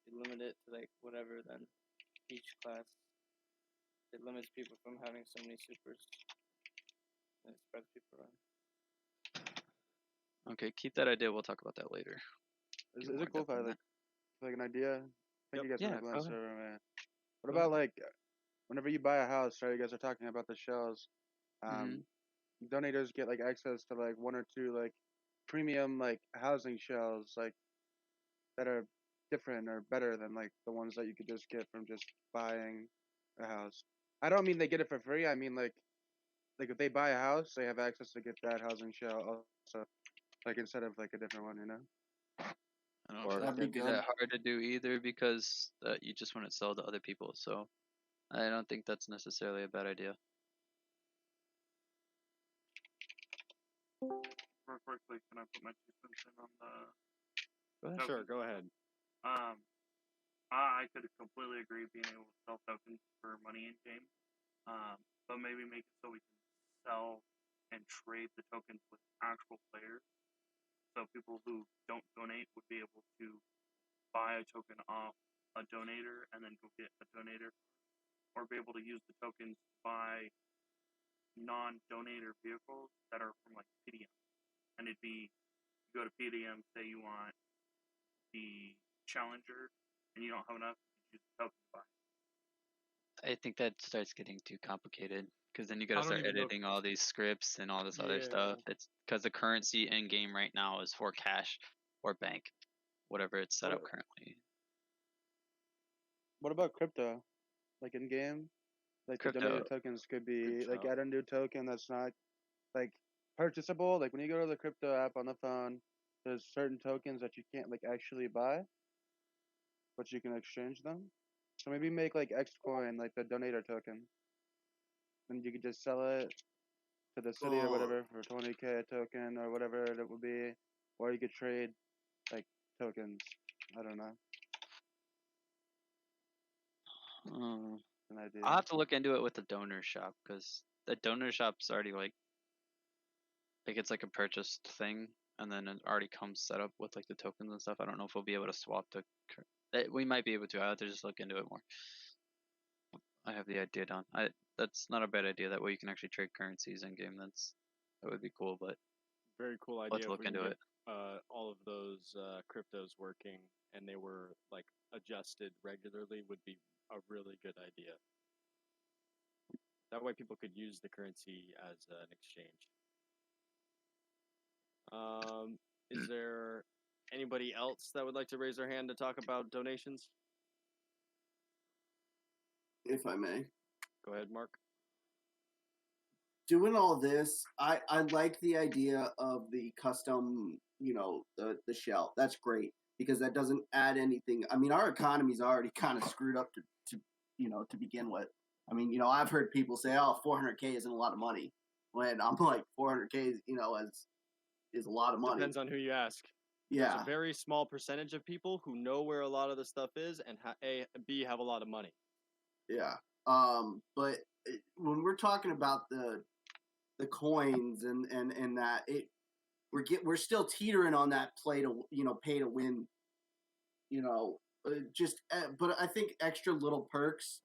You limit it to like whatever, then each class. It limits people from having so many supers. And it spreads people around. Okay, keep that idea. We'll talk about that later. Is it cool if I like an idea? I think you guys Yeah, are on server, man. What about like whenever you buy a house, right? You guys are talking about the shells. Donators get like access to like 1 or 2 like premium like housing shells like that are different or better than like the ones that you could just get from just buying a house. I don't mean they get it for free. I mean like if they buy a house, they have access to get that housing shell also, like instead of like a different one, you know. I don't know if it's gonna be that hard to do either because you just want to sell to other people. So I don't think that's necessarily a bad idea. Real quickly, can I put my 2 cents in on the? Go ahead. Sure, go ahead. I could completely agree being able to sell tokens for money in game, but maybe make it so we can sell and trade the tokens with actual players. So people who don't donate would be able to buy a token off a donator and then go get a donator, or be able to use the tokens to buy non-donator vehicles that are from like PDM. And it'd be, you go to PDM, say you want the Challenger, and you don't have enough, you use the token to buy. I think that starts getting too complicated because then you got to start editing all these scripts and all this other stuff. It's because the currency in game right now is for cash or bank, whatever it's set up currently. What about crypto? Like in game, like Crypto. the donated tokens could be like add a new token that's not like purchasable. Like when you go to the crypto app on the phone, there's certain tokens that you can't like actually buy, but you can exchange them. So maybe make like X coin like the donator token, and you could just sell it to the city or whatever for 20K a token or whatever it would be, or you could trade like tokens. I don't know. An idea. I'll have to look into it with the donor shop because the donor shop's already like it's like a purchased thing, and then it already comes set up with like the tokens and stuff. I don't know if we'll be able to swap the. We might be able to. I have to just look into it more. I have the idea down. That's not a bad idea. That way you can actually trade currencies in game. That would be cool. But very cool idea. Let's look into it. All of those cryptos working and they were like adjusted regularly would be a really good idea. That way people could use the currency as an exchange. Is there anybody else that would like to raise their hand to talk about donations? If I may. Go ahead, Mark. Doing all this, I like the idea of the custom, the shell. That's great because that doesn't add anything. I mean, our economy's already kind of screwed up to begin with. I mean, I've heard people say, "Oh, 400K isn't a lot of money," when I'm like, 400K, is a lot of money. Depends on who you ask. Yeah. There's a very small percentage of people who know where a lot of the stuff is and B, have a lot of money. Yeah. But when we're talking about the coins and that we're still teetering on that pay to win, but I think extra little perks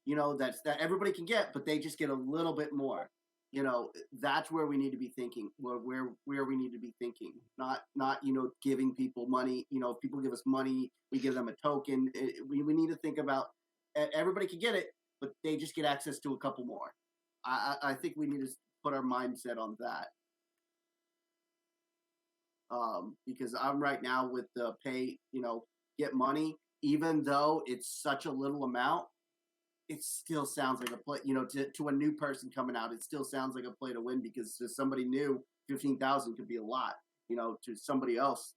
that everybody can get, but they just get a little bit more. That's where we need to be thinking. Where we need to be thinking, not giving people money. If people give us money, we give them a token. We need to think about everybody can get it, but they just get access to a couple more. I think we need to put our mindset on that. Because I'm right now with the pay, get money, even though it's such a little amount, it still sounds like a play, to a new person coming out, it still sounds like a play to win, because to somebody new, 15,000 could be a lot, to somebody else,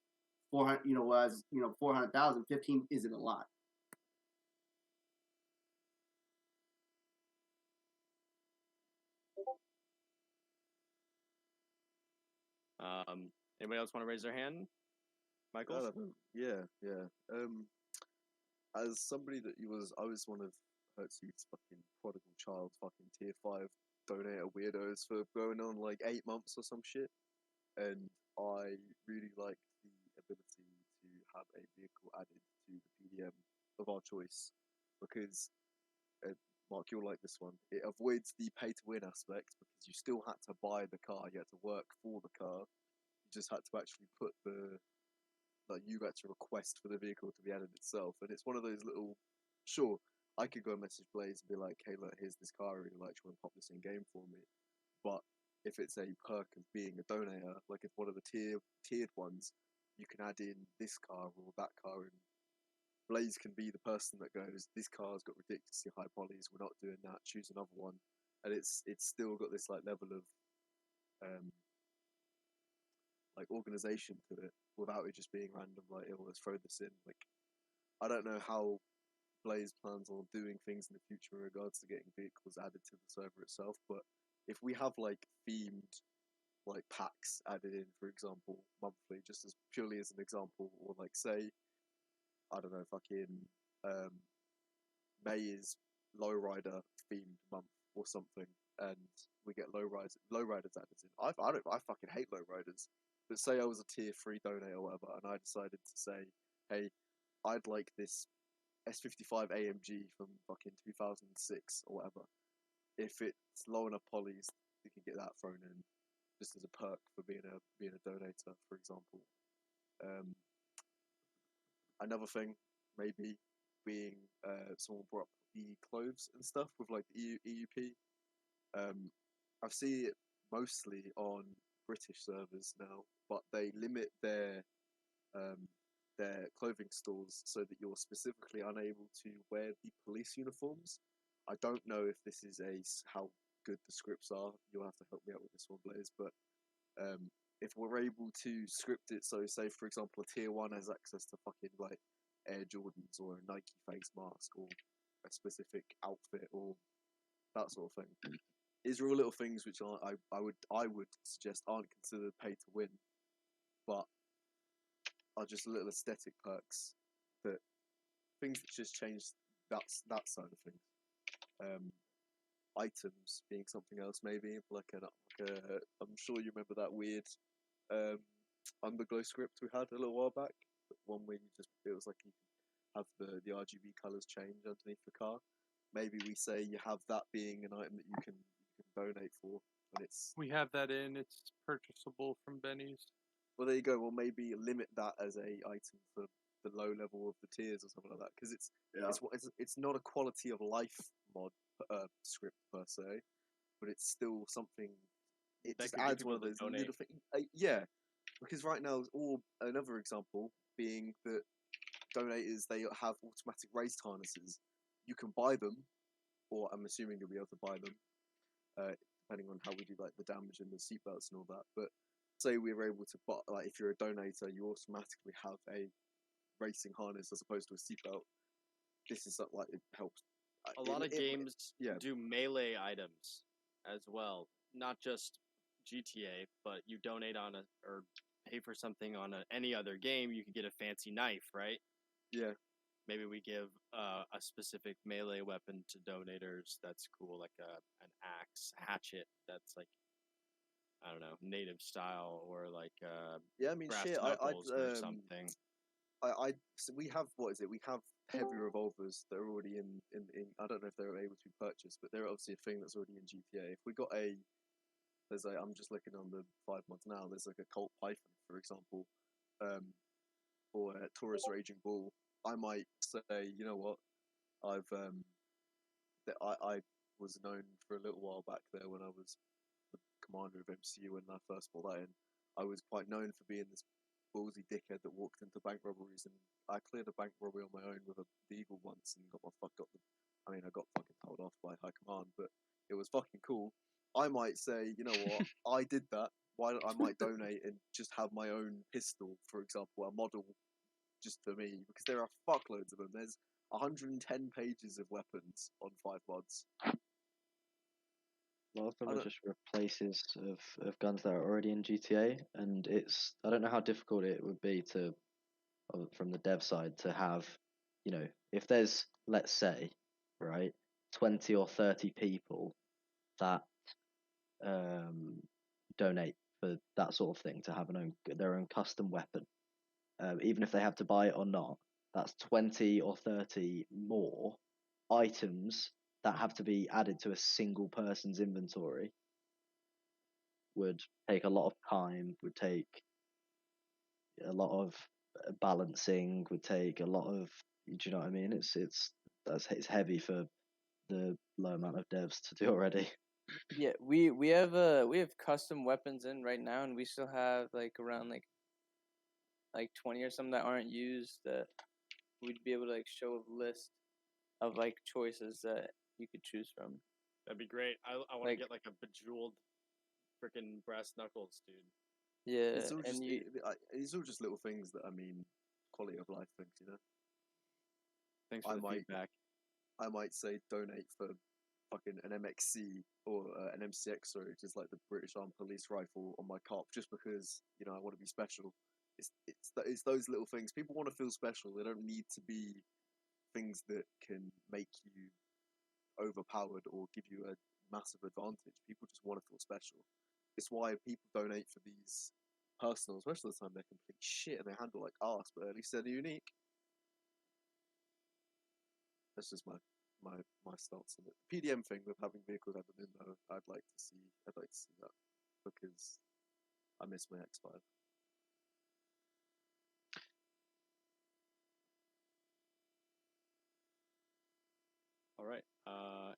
400, 400,000, 15 isn't a lot. Anybody else want to raise their hand? Michael? Yeah. As somebody that I was one of Hertzy's fucking prodigal child, fucking tier 5 donator weirdos for going on like 8 months or some shit, and I really like the ability to have a vehicle added to the PDM of our choice, because Mark, you'll like this one. It avoids the pay-to-win aspect, because you still had to buy the car, you had to work for the car. You just had to actually put you had to request for the vehicle to be added itself. And it's one of those little, sure, I could go and message Blaze and be like, hey, look, here's this car I really like, you want to pop this in game for me? But if it's a perk of being a donator, like if one of the tiered ones, you can add in this car or that car, and Blaze can be the person that goes, this car's got ridiculously high polys, we're not doing that, choose another one. And it's still got this like level of like organization to it, without it just being random, like, oh, let's throw this in. Like, I don't know how Blaze plans on doing things in the future in regards to getting vehicles added to the server itself, but if we have like themed like packs added in, for example, monthly, just as purely as an example, or like say, I don't know, fucking May is lowrider themed month or something, and we get lowriders added in. I fucking hate lowriders, but say I was a tier 3 donator or whatever, and I decided to say, hey, I'd like this S55 AMG from fucking 2006 or whatever. If it's low enough polys, you can get that thrown in, just as a perk for being a donator, for example. Another thing, maybe being someone brought up the clothes and stuff with like the EUP. I've seen it mostly on British servers now, but they limit their clothing stores so that you're specifically unable to wear the police uniforms. I don't know if this is how good the scripts are. You'll have to help me out with this one, Blaze. But if we're able to script it so, say for example, a tier 1 has access to fucking like Air Jordans or a Nike face mask or a specific outfit or that sort of thing. These are all little things which I would suggest aren't considered pay to win, but are just little aesthetic perks, that things that just change that side of things. Items being something else, maybe like I'm sure you remember that weird Underglow script we had a little while back. One where it was like you can have the RGB colors change underneath the car. Maybe we say you have that being an item that you can donate for, and we have that in. It's purchasable from Benny's. Well, there you go. Well, maybe limit that as a item for the low level of the tiers or something like that, because it's not a quality of life mod script per se, but it's still something. It just adds one of those little things. Yeah, because right now, another example being that donators, they have automatic race harnesses. You can buy them, or I'm assuming you'll be able to buy them, depending on how we do like the damage and the seatbelts and all that. But say we were able to buy, like, if you're a donator, you automatically have a racing harness as opposed to a seatbelt. This is like, it helps. A lot of games do melee items as well, not just GTA, but you donate on or pay for something on any other game, you can get a fancy knife, right? Yeah. Maybe we give a specific melee weapon to donators that's cool, like an axe, hatchet that's like, I don't know, native style, or like yeah, I mean, brass shit, knuckles or something. So we have, what is it? We have heavy revolvers that are already in. I don't know if they're able to be purchased, but they're obviously a thing that's already in GTA. If we got I'm just looking on the 5 months now. There's like a Colt Python, for example, or a Taurus Raging Bull. I might say, you know what, I was known for a little while back there when I was the commander of MCU when I first brought that in. I was quite known for being this ballsy dickhead that walked into bank robberies, and I cleared a bank robbery on my own with a Deagle once, and I got fucking told off by high command, but it was fucking cool. I might say, you know what, I did that. Why don't I might donate and just have my own pistol, for example, a model just for me, because there are fuckloads of them. There's 110 pages of weapons on 5 mods. A lot of them are just replaces of guns that are already in GTA, and I don't know how difficult it would be from the dev side to have, if there's, let's say, right, 20 or 30 people that donate for that sort of thing to have their own custom weapon, even if they have to buy it or not, that's 20 or 30 more items that have to be added to a single person's inventory. Would take a lot of time, would take a lot of balancing, would take a lot of, do you know what I mean? It's heavy for the low amount of devs to do already. Yeah, we have custom weapons in right now, and we still have around 20 or something that aren't used, that we'd be able to show a list of choices that you could choose from. That'd be great. I want to get a bejeweled freaking brass knuckles, dude. Yeah, it's all just little things that, quality of life things, you know. Thanks for the feedback. I might say donate for fucking an MXC or an MCX, sorry, which is like the British Armed Police rifle on my cop, just because I want to be special. It's those little things. People want to feel special. They don't need to be things that can make you overpowered or give you a massive advantage. People just want to feel special. It's why people donate for these personals. Most of the time they're complete shit and they handle like arse, but at least they're unique. That's just my stance on it. The PDM thing with having vehicles added in, though, I'd like to see that, because I miss my X5. All right.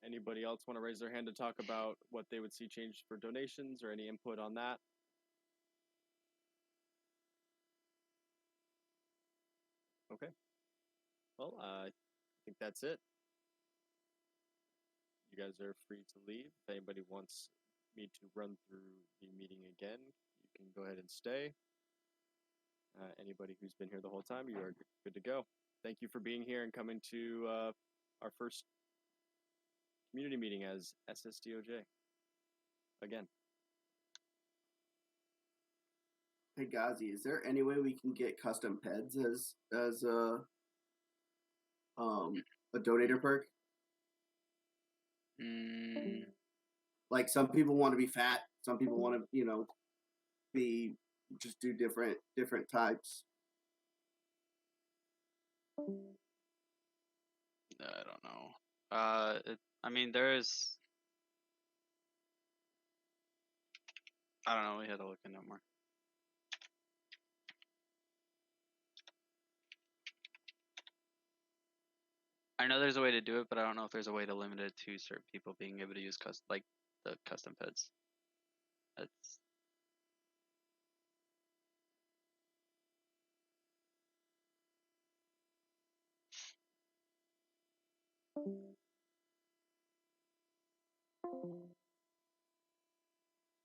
Anybody else want to raise their hand to talk about what they would see changed for donations, or any input on that? Okay. Well, I think that's it. You guys are free to leave. If anybody wants me to run through the meeting again, you can go ahead and stay. Anybody who's been here the whole time, you are good to go. Thank you for being here and coming to our first community meeting as SSDOJ. Again. Hey Ghazi, is there any way we can get custom peds as a donator perk? Like, some people want to be fat, some people want to, do different types. I don't know. There's. I don't know. We had to look into it more. I know there's a way to do it, but I don't know if there's a way to limit it to certain people being able to use the custom peds. That's